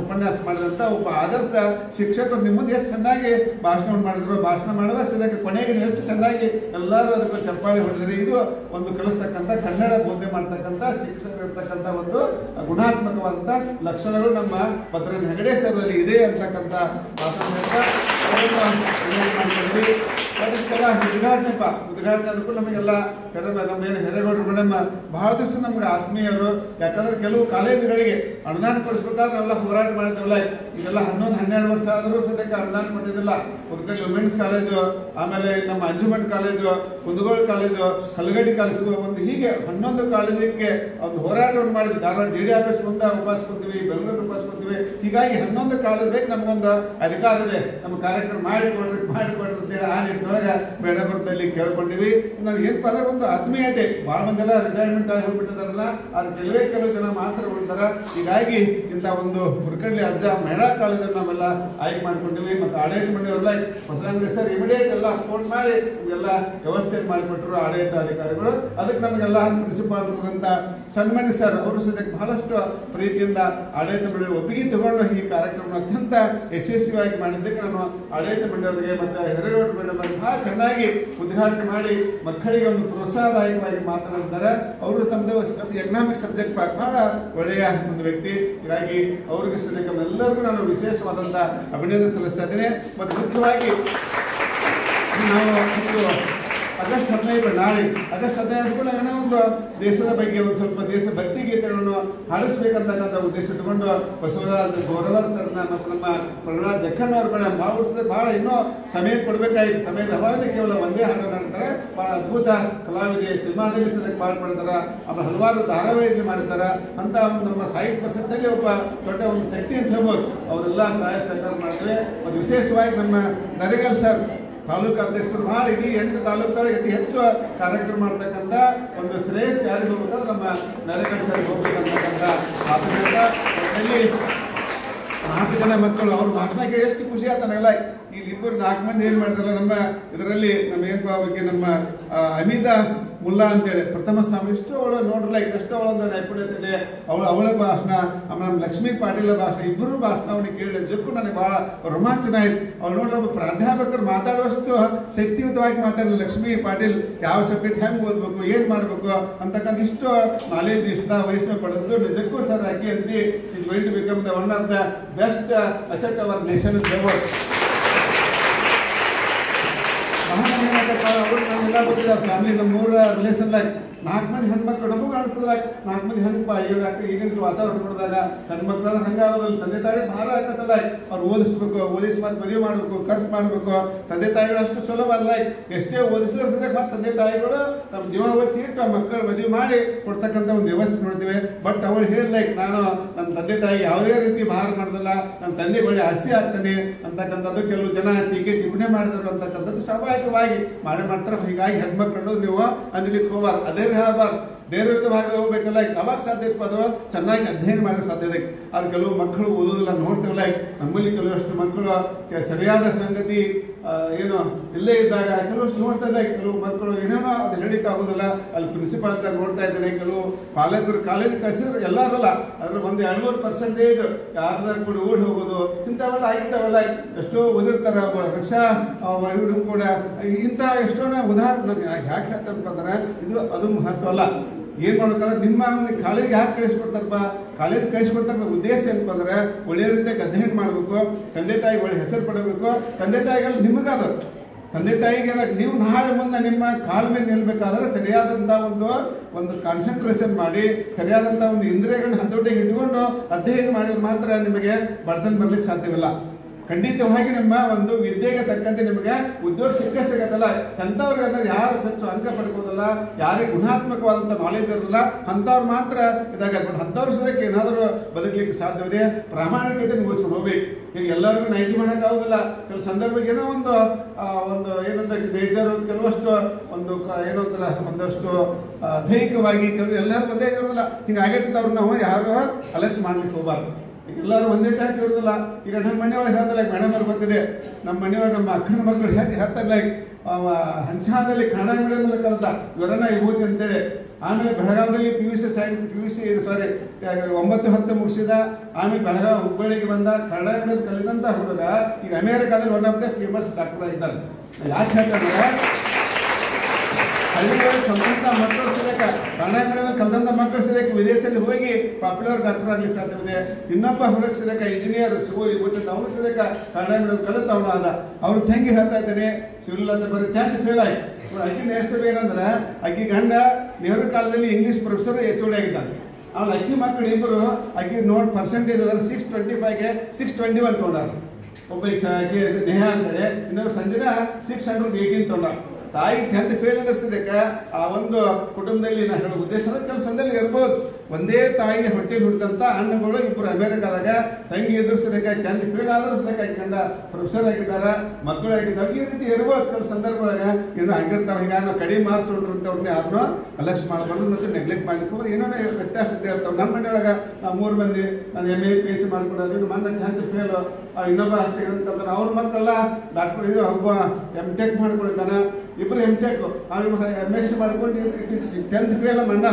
ಉಪನ್ಯಾಸ ಮಾಡಿದಂತ ಒಬ್ಬ ಆದರ್ಶ ಶಿಕ್ಷಕರು ನಿಮ್ಮದು ಎಷ್ಟು ಚೆನ್ನಾಗಿ ಭಾಷಣ ಮಾಡಿದ್ರು, ಭಾಷಣ ಮಾಡುವ ಸದ್ಯಕ್ಕೆ ಕೊನೆಗೆ ಎಷ್ಟು ಚೆನ್ನಾಗಿ ಎಲ್ಲರೂ ಅದಕ್ಕೆ ಚಪ್ಪಾಳೆ ಹೊಡೆದ್ರೆ ಇದು ಒಂದು ಕಲಿಸ್ತಕ್ಕಂಥ ಕನ್ನಡ ಬೋಧನೆ ಮಾಡ್ತಕ್ಕಂಥ ಶಿಕ್ಷಕರು ಇರ್ತಕ್ಕಂಥ ಒಂದು ಗುಣಾತ್ಮಕವಾದಂಥ ಲಕ್ಷಣಗಳು ನಮ್ಮ ಭದ್ರನ್ ಹೆಗಡೆ ಸರ್ ಅಲ್ಲಿ ಇದೆ ಅಂತಕ್ಕಂಥ ಭಾಷಣ ಅದಕ್ಕೆಲ್ಲ ಉದ್ಘಾಟನೆ ಅದಕ್ಕೂ ನಮಗೆಲ್ಲ ನಮ್ಮೇನು ಹಿರೇಗೌಡರು ನಮ್ಮ ಬಹಳ ದಿವಸ ನಮ್ಗೆ ಆತ್ಮೀಯರು, ಯಾಕಂದ್ರೆ ಕೆಲವು ಕಾಲೇಜುಗಳಿಗೆ ಅನುದಾನ ಕೊಡಿಸ್ಬೇಕಾದ್ರೆ ನಾವೆಲ್ಲ ಹೋರಾಟ ಮಾಡಿದ್ದೇವಲ್ಲ, ಈಗೆಲ್ಲ 11-12 ವರ್ಷ ಆದರೂ ಸದ್ಯಕ್ಕೆ ಅನುದಾನ ಕೊಟ್ಟಿದ್ದಿಲ್ಲ। ಉದ್ಕಡಿ ವುಮೆನ್ಸ್ ಕಾಲೇಜು, ಆಮೇಲೆ ನಮ್ಮ Anjuman college, Kundagol college, Kallagaddi college, ಒಂದು ಹೀಗೆ 11 ಕಾಲೇಜಿಗೆ ಒಂದು ಹೋರಾಟವನ್ನು ಮಾಡಿದ್ವಿ। ಧಾರವಾಡ JD ಆಫೀಸ್ ಮುಂದೆ ಉಪಾಸ್ಕೊತೀವಿ, ಬೆಂಗಳೂರು ಉಪಾಸ್ಕೊತೀವಿ, ಹೀಗಾಗಿ 11 ಕಾಲೇಜ್ ಬೇಕು ನಮಗೊಂದು ಅಧಿಕಾರ ಇದೆ, ನಮ್ಮ ಕಾರ್ಯಕ್ರಮ ಮಾಡಿಕೊಡ್ರಿ ಅಂತೇಳಿ ಆ ನಿಟ್ಟಿನೊಳಗೆ ನಿಟ್ಟಿನೊಳಗೆ ಮೇಡಮ್ ಬರ್ತಲ್ಲಿ ಕೇಳ್ಕೊಂಡಿವಿ. ನಾನು ಏನಪ್ಪ ಅಂದ್ರೆ ಒಂದು ಆತ್ಮೀಯತೆ, ಭಾಳ ಮಂದೆಲ್ಲ ರಿಟೈರ್ಮೆಂಟ್ ಆಗಿ ಹೋಗ್ಬಿಟ್ಟಿದಾರಲ್ಲ, ಅದು ಕೆಲವೇ ಜನ ಮಾತ್ರ ಉಳಿದಾರ. ಹೀಗಾಗಿ ಇಂಥ ಒಂದು ಹುರ್ಕಡ್ಲಿ ಅಜ್ಜ ಮಹಿಳಾ ಕಾಲೇಜನ್ನು ನಾವೆಲ್ಲ ಆಯ್ಕೆ ಮಾಡ್ಕೊಂಡಿವಿ. ಮತ್ತು ಆಡಳಿತ ಮಂಡಳಿಯವರೆಲ್ಲ ಹೊಸಂಗ್ರೆ ಸರ್ ಇಮಿಡಿಯೇಟ್ ಎಲ್ಲ ಫೋನ್ ಮಾಡಿ ಎಲ್ಲ ವ್ಯವಸ್ಥೆ ಮಾಡಿಕೊಟ್ರು ಆಡಳಿತ ಅಧಿಕಾರಿಗಳು. ಅದಕ್ಕೆ ನಮಗೆಲ್ಲ ಪ್ರಿನ್ಸಿಪಾಲ್ ಅಂತ ಸನ್ಮಾನ್ಯ ಸರ್ ಅವರು ಸದ್ಯಕ್ಕೆ ಬಹಳಷ್ಟು ಪ್ರೀತಿಯಿಂದ ಆಡಳಿತ ಮಂಡಳಿ ಒಪ್ಪಿಗೆ ತಗೊಂಡು ಈ ಕಾರ್ಯಕ್ರಮ ಅತ್ಯಂತ ಯಶಸ್ವಿಯಾಗಿ ಮಾಡಿದ್ದಕ್ಕೆ ನಾನು ಆಡಳಿತ ಮಂಡಳಿಯವರಿಗೆ ಮತ್ತು ಹಿರೇಗೌಡ ಮೇಡಮ್ ಬಹಳ ಚೆನ್ನಾಗಿ ಉದ್ಘಾಟನೆ ಮಾಡಿ ಮಕ್ಕಳಿಗೆ ಒಂದು ಪ್ರೋತ್ಸಾಹದಾಯಕವಾಗಿ ಮಾತನಾಡಿದ್ದಾರೆ. ಅವರು ತಮ್ಮದು ಎಕನಾಮಿಕ್ ಸಬ್ಜೆಕ್ಟ್ ಬಹಳ ಒಳ್ಳೆಯ ಒಂದು ವ್ಯಕ್ತಿ. ಹೀಗಾಗಿ ಅವರಿಗೆ ಸದ್ಯಕ್ಕೆ ಎಲ್ಲರಿಗೂ ನಾನು ವಿಶೇಷವಾದಂಥ ಅಭಿನಂದನೆ ಸಲ್ಲಿಸ್ತಾ ಇದ್ದೇನೆ. ಮತ್ತು ಮುಖ್ಯವಾಗಿ ನಾವು ಆಗಸ್ಟ್ 15 ನಾಳೆ ಆಗಸ್ಟ್ 15 ಕೂಡ ಒಂದು ದೇಶದ ಬಗ್ಗೆ ಒಂದು ಸ್ವಲ್ಪ ದೇಶಭಕ್ತಿ ಗೀತೆಗಳನ್ನು ಹಾಡಿಸ್ಬೇಕಂತಕ್ಕಂಥ ಉದ್ದೇಶ ಇಟ್ಟುಕೊಂಡು ಬಸವರಾಜ್ ಗೌರವರ್ ಸರ್ನ ಮತ್ತು ನಮ್ಮ ಪ್ರಹ್ಲಾದ್ ಜಕ್ಕಣ್ಣವ್ರ ಮೇಡಮ್ ಭಾಳ ಇನ್ನೂ ಸಮಯ ಕೊಡಬೇಕಾಗಿತ್ತು. ಸಮಯದ ಅಭಾವದಲ್ಲಿ ಕೇವಲ ಒಂದೇ ಹಾಡನ್ನು ಹಾಡ್ತಾರೆ. ಭಾಳ ಅದ್ಭುತ ಕಲಾವಿದೆ, ಸಿನಿಮಾದಲ್ಲಿ ಸದಕ್ಕೆ ಮಾಡ್ತಾರೆ, ಆಮೇಲೆ ಹಲವಾರು ಧಾರಾವಾಹಿಗಳು ಮಾಡಿದ್ದಾರೆ. ಅಂತ ಒಂದು ನಮ್ಮ ಸಾಹಿತ್ಯ ಪರಿಷತ್ತಲ್ಲಿ ಒಬ್ಬ ದೊಡ್ಡ ಒಂದು ಶಕ್ತಿ ಅಂತ ಹೇಳ್ಬೋದು. ಅವರೆಲ್ಲ ಸಹಾಯ ಸಹಕಾರ ಮಾಡ್ತಾರೆ. ಮತ್ತು ವಿಶೇಷವಾಗಿ ನಮ್ಮ ನರೇಗಲ್ ಸರ್ ತಾಲೂಕು ಅಧ್ಯಕ್ಷರು ಭಾಳ ಇಡೀ 8 ತಾಲೂಕುಗಳಿಗೆ ಅತಿ ಹೆಚ್ಚು ಕಾರ್ಯಕ್ರಮ ಮಾಡ್ತಕ್ಕಂಥ ಒಂದು ಶ್ರೇಯಸ್ ಯಾರಿಗೆ ಹೋಗ್ಬೇಕಾದ್ರೆ ನಮ್ಮ ನರೇಗಲ್ ಸರಿಗೆ ಹೋಗ್ಬೇಕಂತಕ್ಕಂಥ ಮಾತುಗಳಿಂದ 4 ಜನ ಮಕ್ಕಳು ಅವ್ರ ಮಾತನಾಗೆ ಎಷ್ಟು ಖುಷಿ ಆತನಲ್ಲ. ಈಗ 4 ಮಂದಿ ಏನು ಮಾಡಿದಾರಲ್ಲ ನಮ್ಮ ಇದರಲ್ಲಿ ನಮ್ಮ ಏನಪ್ಪ ಬಗ್ಗೆ ನಮ್ಮ ಅಮಿತಾ ಮುಲ್ಲಾ ಅಂತೇಳಿ ಪ್ರಥಮ ಸ್ಥಾನ ಇಷ್ಟು ಅವಳು ನೋಡ್ರಲ್ಲ ಎಷ್ಟು ಅವಳೊಂದು ನೈಪುಣ್ಯತೆ ಇದೆ. ಅವಳ ಭಾಷಣ, ಆಮೇಲೆ ನಮ್ಮ ಲಕ್ಷ್ಮೀ ಪಾಟೀಲ್ ಭಾಷಣ, ಇಬ್ಬರು ಭಾಷಣ ಅವನಿಗೆ ಕೇಳಿ ಜಕ್ಕೂ ನನಗೆ ಭಾಳ ರೋಮಾಂಚನ ಆಯ್ತು. ಅವ್ರು ನೋಡ್ರಿ ಒಬ್ಬ ಪ್ರಾಧ್ಯಾಪಕರು ಮಾತಾಡುವಷ್ಟು ಶಕ್ತಿಯುತವಾಗಿ ಮಾತಾಡಲ್ಲ. ಲಕ್ಷ್ಮೀ ಪಾಟೀಲ್ ಯಾವ ಸಬ್ಜೆಕ್ಟ್ ಹೆಂಗೆ ಓದ್ಬೇಕು, ಏನು ಮಾಡಬೇಕು ಅಂತಕ್ಕಂಥ ಇಷ್ಟು ನಾಲೆಜ್ ಇಷ್ಟ ವಯಸ್ಸಿನ ಪಡೆದು ನಿಜಕ್ಕೂ ಸರ್ ಆಕೆ ಅಂತ is going to become the one of the best asset our nation in the world. ಅವರು ನಮ್ಮೆಲ್ಲ ಗೊತ್ತಿದ್ದಾರೆ ಫ್ಯಾಮಿಲಿ ನಮ್ಮ 3 ರಿಲೇಷನ್ ಲೈಕ್ 4 ಮಂದಿ ಹೆಣ್ಮಕ್ಳು ನಮಗೂ ಕಾಣಿಸ್ತದ. 4 ಮಂದಿ ಹೆಂಗಪ್ಪ ಈಗಿನ ವಾತಾವರಣ ನೋಡಿದಾಗ ಹೆಣ್ಮಕ್ಳು ಹಂಗಾಗೋದಿಲ್ಲ. ತಂದೆ ತಾಯಿ ಭಾರ ಆಗ್ತದಲ್ಲ, ಅವ್ರು ಓದಿಸ್ಬೇಕು, ಓದಿಸಿ ಮತ್ತೆ ಮದುವೆ ಮಾಡಬೇಕು, ಖರ್ಚು ಮಾಡಬೇಕು. ತಂದೆ ತಾಯಿಗಳು ಅಷ್ಟು ಸುಲಭ ಅಲ್ಲ. ಎಷ್ಟೇ ಓದಿಸಿದ್ರೆ ಮತ್ತೆ ತಂದೆ ತಾಯಿಗಳು ನಮ್ಮ ಜೀವನ ತೀರ್ಟು ಆ ಮಕ್ಕಳು ಮದುವೆ ಮಾಡಿ ಕೊಡ್ತಕ್ಕಂಥ ಒಂದು ವ್ಯವಸ್ಥೆ ನೋಡ್ತೀವಿ. ಬಟ್ ಅವಳು ಹೇಳಿದ್ಲೈಕ್ ನಾನು ನನ್ನ ತಂದೆ ತಾಯಿ ಯಾವುದೇ ರೀತಿ ಭಾರ ಮಾಡೋದಿಲ್ಲ, ನನ್ನ ತಂದೆ ಒಳ್ಳೆ ಆಸ್ತಿ ಆಗ್ತಾನೆ ಅಂತಕ್ಕಂಥದ್ದು ಕೆಲವು ಜನ ಟೀಕೆ ಟಿಪ್ಪಣಿ ಮಾಡಿದ್ರು ಅಂತಕ್ಕಂಥದ್ದು ಸ್ವಾಭಾವಿಕವಾಗಿ ಮಾಡ್ತಾರೆ. ಹೀಗಾಗಿ ಹೆಣ್ಮಕ್ಳು ನೀವು ಅಂಜಲಿಕ್ಕೆ ಹೋಗ್ಬಾರ್ದು, ಅದೇ ಹೇಳ್ಬಾರ್ದು, ಧೈರ್ಯಯುತವಾಗಿ ಹೋಗ್ಬೇಕಲ್ಲ. ಅವಾಗ ಸಾಧ್ಯ ಅದು ಚೆನ್ನಾಗಿ ಅಧ್ಯಯನ ಮಾಡೋ ಸಾಧ್ಯತೆ. ಅವ್ರು ಕೆಲವು ಮಕ್ಕಳು ಓದೋದಿಲ್ಲ ನೋಡ್ತೀವಲ್ಲ. ನಮ್ಮಲ್ಲಿ ಕೆಲವಷ್ಟು ಮಕ್ಕಳು ಸರಿಯಾದ ಸಂಗತಿ ಏನು ಇಲ್ಲೇ ಇದ್ದಾಗ ಕೆಲವಷ್ಟು ನೋಡ್ತಾ ಇದ್ದಾಗ ಕೆಲವು ಮಕ್ಕಳು ಏನೇನೋ ಅದು ಹೇಳಿಕ್ಕೆ ಆಗೋದಿಲ್ಲ. ಅಲ್ಲಿ ಪ್ರಿನ್ಸಿಪಾಲ್ ಅಂತ ನೋಡ್ತಾ ಇದ್ದೇನೆ. ಕೆಲವು ಪಾಲಕರು ಕಾಲೇಜ್ ಕಳಿಸಿದ್ರು ಎಲ್ಲರಲ್ಲ, ಅದ್ರ ಒಂದು 2-3% ಯಾರ್ದಾರ ಕೂಡ ಓಡಿ ಹೋಗೋದು ಇಂಥವೆಲ್ಲ ಆಗಿದ್ದಾವೆಲ್ಲ. ಎಷ್ಟೋ ಓದಿರ್ತಾರೆ ರಕ್ಷಾ ಇವರು ಕೂಡ. ಇಂಥ ಎಷ್ಟೋ ಉದಾಹರಣೆ ಯಾಕೆ ಹೇಳ್ತಾರಂತಂದ್ರೆ ಇದು ಅದು ಮಹತ್ವ ಅಲ್ಲ. ಏನ್ ಮಾಡ್ಬೇಕಂದ್ರೆ ನಿಮ್ಮ ಕಾಲೇಜಿಗೆ ಯಾಕೆ ಕಳಿಸ್ಕೊಡ್ತಾರಪ್ಪ, ಕಾಲೇಜ್ ಕಳಿಸ್ಕೊಡ್ತಾರ ಉದ್ದೇಶ ಏನಪ್ಪ ಅಂದ್ರೆ ಒಳ್ಳೆಯ ರೀತಿಯಾಗಿ ಅಧ್ಯಯನ ಮಾಡಬೇಕು, ತಂದೆ ತಾಯಿಗೆ ಒಳ್ಳೆ ಹೆಸರು ಪಡಬೇಕು. ತಂದೆ ತಾಯಿಗಳು ನಿಮಗಾದ ತಂದೆ ತಾಯಿಗೆ ನೀವು ನಾಳೆ ಮುಂದೆ ನಿಮ್ಮ ಕಾಲ ಮೇಲೆ ನಿಲ್ಬೇಕಾದ್ರೆ ಸರಿಯಾದಂಥ ಒಂದು ಕಾನ್ಸಂಟ್ರೇಷನ್ ಮಾಡಿ ಸರಿಯಾದಂಥ ಒಂದು ಇಂದ್ರಿಯಗಳನ್ನ ಹತೋಟಿಗೆ ಇಟ್ಕೊಂಡು ಅಧ್ಯಯನ ಮಾಡಿದ್ರೆ ಮಾತ್ರ ನಿಮಗೆ ಬಡತನ ಬರ್ಲಿಕ್ಕೆ ಸಾಧ್ಯವಿಲ್ಲ. ಖಂಡಿತವಾಗಿ ನಿಮ್ಮ ಒಂದು ವಿದ್ಯೆಗೆ ತಕ್ಕಂತೆ ನಿಮಗೆ ಉದ್ಯೋಗ ಸಿಗತ್ತಲ್ಲ. ಅಂಥವ್ರಿಗೆ ಅಂದ್ರೆ ಯಾರು ಹೆಚ್ಚು ಅಂಕ ಪಡ್ಕೋದಲ್ಲ, ಯಾರಿಗೆ ಗುಣಾತ್ಮಕವಾದಂಥ ನಾಲೆಜ್ ಇರೋದಿಲ್ಲ ಅಂಥವ್ರು ಮಾತ್ರ ಇದಾಗಬಹುದು. ಅಂಥವ್ರ ಸದಕ್ಕೆ ಏನಾದರೂ ಬದುಕಲಿಕ್ಕೆ ಸಾಧ್ಯವಿದೆ. ಪ್ರಾಮಾಣಿಕತೆ ಉಳಿಸ್ಕೊಂಡು ಹೋಗ್ಬೇಕು. ಈಗ ಎಲ್ಲರಿಗೂ 90 ಮಾಡೋಕ್ಕಾಗೋದಿಲ್ಲ. ಕೆಲವು ಸಂದರ್ಭಕ್ಕೆ ಏನೋ ಒಂದು ಏನಂತ ಬೇಜಾರು, ಕೆಲವಷ್ಟು ಒಂದು ಏನೋ ಒಂದಷ್ಟು ದೈಹಿಕವಾಗಿ ಎಲ್ಲರೂ ಒಂದೇ ಇರೋದಿಲ್ಲ. ಹಿಂಗಾಗೈತೆ ಅವ್ರು ನಾವು ಯಾರು ಅಲಕ್ಷ್ಯ ಮಾಡ್ಲಿಕ್ಕೆ ಹೋಗ್ಬಾರ್ದು. ಎಲ್ಲರೂ ಒಂದೇ ಟೈಪ್ ಇರೋದಿಲ್ಲ. ಈಗ ನಮ್ಮ ಮನೆಯೊಳಗೆ ಹೇಳ್ತಲ್ಲ, ಮೇಡಮ್ ಅವ್ರು ಬರ್ತಿದೆ, ನಮ್ಮ ಮನೆಯೊಳಗೆ ನಮ್ಮ ಅಕ್ಕನ ಮಕ್ಕಳು ಹೇಳ್ತಾರಲ್ಲ, ಹಂಚಾದಲ್ಲಿ ಕನ್ನಡ ಮೀಡಿಯಂನಲ್ಲಿ ಕಲಿತ ಇವರನ್ನ ವಿಭೂತಿ ಅಂತೇಳಿ. ಆಮೇಲೆ ಬೆಳಗಾವದಲ್ಲಿ PUC ಸೈನ್ಸ್ PUC 9-10 ಮುಗಿಸಿದ. ಆಮೇಲೆ ಬೆಳಗಾವಿ ಹುಬ್ಬಳ್ಳಿಗೆ ಬಂದ, ಕನ್ನಡ ಮೀಡಿಯಂ ಕಲಿತಂತ ಹುಡುಗ ಈಗ ಅಮೇರಿಕಾದಲ್ಲಿ one of the famous doctor ಆಗಿದ್ದಾರೆ. ಯಾಕೆ ಹೇಳ್ತಾರೆ ಹಳ್ಳಿಗಳಲ್ಲಿ ಕಲಿತಂತ ಮಕ್ಕಳು ಸಿಗಕ, ಕನ್ನಡ ಮೀಡಿಯಂ ಕಲಿತಂತ ಮಕ್ಕಳು ಸಿಗಕ್ಕೆ ವಿದೇಶದಲ್ಲಿ ಹೋಗಿ ಪಾಪ್ಯುಲರ್ ಡಾಕ್ಟರ್ ಆಗಲಿ ಸಾಧ್ಯವಿದೆ. ಇನ್ನೊಬ್ಬ ಹುಡುಗ ಸಿಗಕ ಇಂಜಿನಿಯರ್ ಇವತ್ತಿನ ಅವನು ಸಿಗಕ ಕನ್ನಡ ಮೀಡಿಯಂ ಕಲಿತ ಅವನು ಆದ. ಅವ್ರು ತಂಗಿ ಹೇಳ್ತಾ ಇದ್ದೇನೆ ಸಿವಿಲ್ ಅಂತ ಬರೀ 10th ಫೇಲ್ ಆಯ್ತು. ಅಕ್ಕಿ ನೇಸರು ಏನಂದ್ರೆ ಅಕ್ಕಿ ಗಂಡ ನೆಹರು ಕಾಲದಲ್ಲಿ ಇಂಗ್ಲೀಷ್ ಪ್ರೊಫೆಸರ್ HOD ಆಗಿದ್ದಾನೆ. ಅವ್ನು ಅಕ್ಕಿ ಮಕ್ಕಳು ಇಬ್ಬರು ಅಕ್ಕಿ ನೋಡ್ ಪರ್ಸೆಂಟೇಜ್ ಅದ್ರ 625ಗೆ 621 ತೊಗೊಂಡಾರ. ಒಬ್ಬ ಆಕೆ ನೇಹಾ ಅಂತೇಳಿ, ಇನ್ನೊಬ್ಬ ಸಂಜನಾ 618 ತೊಗೊಂಡಾರ. ತಾಯಿ 10th ಫೇಲ್ ಅದರ್ಸಿದಕ್ಕೆ ಆ ಒಂದು ಕುಟುಂಬದಲ್ಲಿ ನಾ ಹೇಳೋ ಉದ್ದೇಶ ಕೆಲವು ಸಂದರ್ಭದಲ್ಲಿ ಇರ್ಬೋದು. ಒಂದೇ ತಾಯಿಗೆ ಹೊಟ್ಟೆಲಿ ಹುಟ್ಟಿದಂಥ ಅಣ್ಣಗಳು ಇಬ್ಬರು ಅಮೆರಿಕಾದಾಗ ತಂಗಿ ಎದುರಿಸಬೇಕಾಗಿ 10th ಫೇಲ್ ಆದರ್ಸಬೇಕಾಗಿ ಕಂಡ ಪ್ರೊಫೆಸರ್ ಆಗಿದ್ದಾರೆ, ಮಕ್ಕಳು ಆಗಿದ್ದಾರೆ. ಈ ರೀತಿ ಇರುವ ಸಂದರ್ಭದಾಗ ಏನೋ ಆಗಿರ್ತಾವೆ. ಹೀಗಾಗಿ ನಾವು ಕಡಿಮೆ ಮಾರ್ಕ್ಸ್ ಹೊಡ್ರಂಥವ್ರನ್ನ ಯಾರನ್ನೂ ಅಲಕ್ಷ್ಯ ಮಾಡಬಾರ್ದು ಮತ್ತು ನೆಗ್ಲೆಕ್ಟ್ ಮಾಡ್ಲಿಕ್ಕೆ ಏನೋ ವ್ಯತ್ಯಾಸ ಇದ್ದೇ ಇರ್ತಾವೆ. ನಮ್ಮ ಮನೆಯೊಳಗೆ ನಾವು 3 ಮಂದಿ ನಾನು MA PhD ಮಾಡ್ಕೊಳ್ಳೋದು, ಮೊನ್ನೆ 10th ಫೇಲ್, ಇನ್ನೊಬ್ಬ ಅಷ್ಟೇ ಅಂತಂದ್ರೆ ಅವ್ರ ಮಕ್ಕಳೆಲ್ಲ ಡಾಕ್ಟರ್ ಇದು ಒಬ್ಬ MTech ಮಾಡ್ಕೊಂಡಿದ್ದಾನೆ, ಇಬ್ಬರು MTech, MSc ಮಾಡ್ಕೊಂಡು 10th ಫೇಲ್ ಅಣ್ಣ.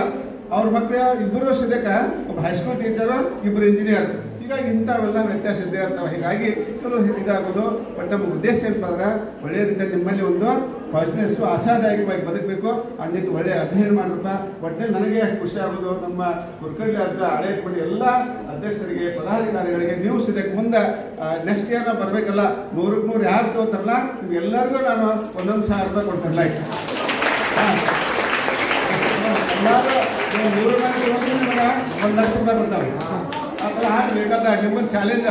ಅವ್ರ ಮಕ್ಕಳು ಇಬ್ಬರು ಸದ್ಯಕ್ಕೆ ಒಬ್ಬ ಹೈಸ್ಕೂಲ್ ಟೀಚರು, ಇಬ್ಬರು ಇಂಜಿನಿಯರ್. ಹೀಗಾಗಿ ಇಂಥವೆಲ್ಲ ವ್ಯತ್ಯಾಸ ಇದ್ದೇ ಇರ್ತಾವೆ. ಹೀಗಾಗಿ ಕೆಲವು ಇದಾಗೋದು. ಬಟ್ ನಮ್ಮ ಉದ್ದೇಶ ಏನಪ್ಪ ಅಂದ್ರೆ ಒಳ್ಳೆಯ ರೀತಿಯಲ್ಲಿ ನಿಮ್ಮಲ್ಲಿ ಒಂದು ಪಾಸಿಟಿವ್ನೆಸ್ಸು ಆಶಾದಾಯಕವಾಗಿ ಬದುಕಬೇಕು, ಅನ್ನಿದ್ದು ಒಳ್ಳೆಯ ಅಧ್ಯಯನ ಮಾಡ್ರಪ್ಪ. ಒಟ್ಟಿನಲ್ಲಿ ನನಗೆ ಖುಷಿ ಆಗೋದು ನಮ್ಮ ಕುರ್ಕಳ್ಳಿ ಹಳೆ ಕೊಡಿ ಎಲ್ಲ ಅಧ್ಯಕ್ಷರಿಗೆ, ಪದಾಧಿಕಾರಿಗಳಿಗೆ ನೀವು ಸದ್ಯಕ್ಕೆ ಮುಂದೆ ನೆಕ್ಸ್ಟ್ ಇಯರ್ ನಾವು ಬರಬೇಕಲ್ಲ, 100ಕ್ಕೆ 100 ಯಾರು ತಗೋತಾರಲ್ಲ ನಿಮ್ಗೆಲ್ಲರಿಗೂ ನಾನು 1,000 ರೂಪಾಯಿ ಕೊಡ್ತಾರಲ್ಲ. ಎಲ್ಲರೂ ನೀವು 100 ಮಂದಿ ನಿಮಗೆ 1 ಲಕ್ಷ ರೂಪಾಯಿ ಬರ್ತಾವೆ. ಆ ಥರ ಆಗಬೇಕಾದ ನಿಮ್ಮೊಂದು ಚಾಲೆಂಜ್.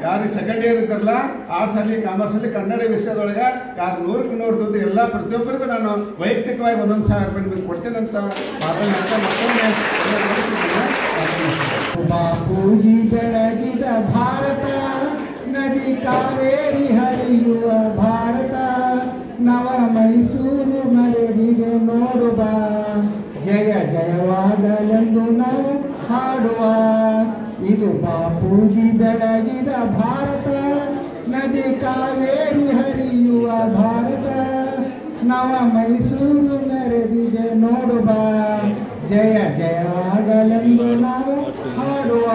ಯಾರು ಸೆಕೆಂಡ್ ಇಯರ್ ಇರ್ತಾರಲ್ಲ, ಆರ್ಟ್ಸಲ್ಲಿ ಕಾಮರ್ಸಲ್ಲಿ ಕನ್ನಡ ವಿಷಯದೊಳಗೆ ಯಾರು 100ಕ್ಕೆ 100 ದುಡ್ಡು ಎಲ್ಲ ಪ್ರತಿಯೊಬ್ಬರಿಗೂ ನಾನು ವೈಯಕ್ತಿಕವಾಗಿ 1,000 ರೂಪಾಯಿ ನಿಮಗೆ ಕೊಡ್ತೇನಂತ ಮತ್ತೊಮ್ಮೆ ಬಾಪೂಜಿ ಬೆಳಗಿದ ಭಾರತ, ನದಿ ಕಾವೇರಿ ಹರಿಯುವ ಭಾರತ, ನವ ಮೈಸೂರು ಮರೆದಿದೆ ನೋಡುವ, ಜಯ ಜಯವಾಗಲೆಂದು ನಾವು ಹಾಡುವ. ಇದು ಬಾಪೂಜಿ ಬೆಳಗಿದ ಭಾರತ, ನದಿ ಕಾವೇರಿ ಹರಿಯುವ ಭಾರತ, ನವ ಮೈಸೂರು ಮೆರೆದಿದೆ ನೋಡುವ, ಜಯ ಜಯವಾಗಲೆಂದು ನಾವು ಹಾಡುವ,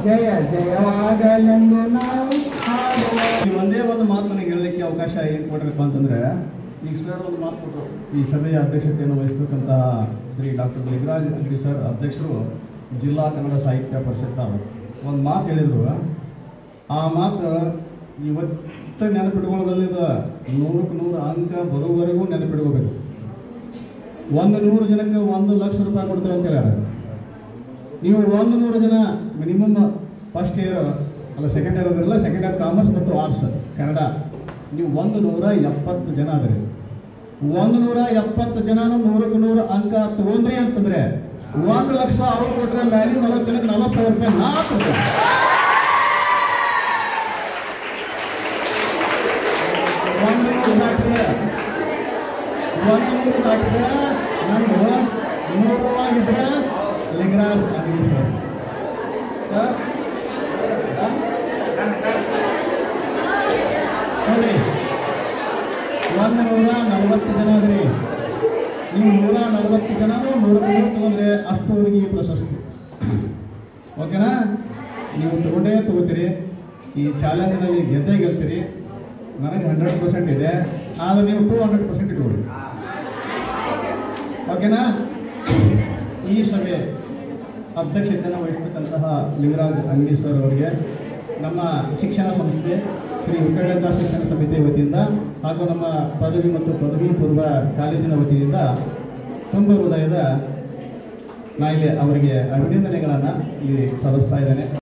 ಜಯ ಜಯವಾಗಲೆಂದು ನಾವು ಹಾಡುವ. ಒಂದೇ ಒಂದು ಮಾತು ನನಗೆ ಹೇಳಲಿಕ್ಕೆ ಅವಕಾಶ ಏನು ಕೊಡ್ರಪ್ಪ ಅಂತಂದ್ರೆ, ಈಗ ಸರ್ ಒಂದು ಮಾತು ಕೊಟ್ಟರು. ಈ ಸಭೆಯ ಅಧ್ಯಕ್ಷತೆಯನ್ನು ವಹಿಸ್ತಕ್ಕಂತಹ ಶ್ರೀ ಡಾಕ್ಟರ್ ಲಿಂಗರಾಜ್ ಅಂಗಡಿ ಸರ್ ಅಧ್ಯಕ್ಷರು, ಜಿಲ್ಲಾ ಕನ್ನಡ ಸಾಹಿತ್ಯ ಪರಿಷತ್ ಒಂದು ಮಾತು ಹೇಳಿದರು. ಆ ಮಾತು ಇವತ್ತು ನೆನಪಿಟ್ಕೊಳ್ಳೋದಲ್ಲಿದ 100ಕ್ಕೆ 100 ಅಂಕ ಬರೋವರೆಗೂ ನೆನಪಿಟ್ಕೋಬೇಕು. 100 ಜನಕ್ಕೆ 1 ಲಕ್ಷ ರೂಪಾಯಿ ಕೊಡ್ತಾರೆ ಅಂತ ಹೇಳ್ಯಾರ. ನೀವು 100 ಜನ ಮಿನಿಮಮ್ ಫಸ್ಟ್ ಇಯರ್ ಅಲ್ಲ ಸೆಕೆಂಡ್ ಇಯರ್ ಅದರಲ್ಲ, ಸೆಕೆಂಡ್ ಇಯರ್ ಕಾಮರ್ಸ್ ಮತ್ತು ಆರ್ಟ್ಸ್ ಕನ್ನಡ, ನೀವು 170 ಜನ ಆದರೆ 170 ಜನನು 100ಕ್ಕೆ 100 ಅಂಕ ತಗೊಂಡ್ರಿ ಅಂತಂದ್ರೆ 1 ಲಕ್ಷ ಅವ್ರು ಕೊಟ್ಟರೆ ಮ್ಯಾಲಿ 40 ಜನಕ್ಕೆ 40,000 ರೂಪಾಯಿ ನಾ ಕೊಡ್ತೇನೆ. ಒಂದು ಡಾಕ್ಟ್ರೆ ನಮ್ದು 100 ಆಗಿದ್ರೆ ಲಿಂಗರಾಜ್ ಅಂಗಡಿ ಸರ್ ನೋಡಿ 140 ಜನ ಆದ್ರಿ. ನೀವು 140 ಜನನು 100 ತಗೊಂಡ್ರೆ ಅಷ್ಟುವರೆಗೆ ಪ್ರಶಸ್ತಿ. ಓಕೆನಾ? ನೀವು ತಗೊಂಡೇ ತಗೋತೀರಿ. ಈ ಚಾಲೆಂಜ್ನಲ್ಲಿ ಗೆದ್ದೇ ಗೆಲ್ತೀರಿ. ನನಗೆ 100% ಇದೆ, ಆದರೆ ನೀವು 200% ಇಟ್ಕೊಳ್ಳಿ. ಓಕೆನಾ? ಈ ಸಭೆ ಅಧ್ಯಕ್ಷತೆಯನ್ನು ವಹಿಸತಕ್ಕಂತಹ ಲಿಂಗರಾಜ್ ಅಂಗಡಿ ಸರ್ ಅವರಿಗೆ ನಮ್ಮ ಶಿಕ್ಷಣ ಸಂಸ್ಥೆ ಶ್ರೀ ಹುಕ್ಕಡದ ಶಿಕ್ಷಣ ಸಮಿತಿ ವತಿಯಿಂದ ಹಾಗೂ ನಮ್ಮ ಪದವಿ ಮತ್ತು ಪದವಿ ಪೂರ್ವ ಕಾಲೇಜಿನ ವತಿಯಿಂದ ತುಂಬ ಹೃದಯದ ನಾ ಇಲ್ಲಿ ಅವರಿಗೆ ಅಭಿನಂದನೆಗಳನ್ನು ಇಲ್ಲಿ ಸಲ್ಲಿಸ್ತಾ ಇದ್ದೇನೆ.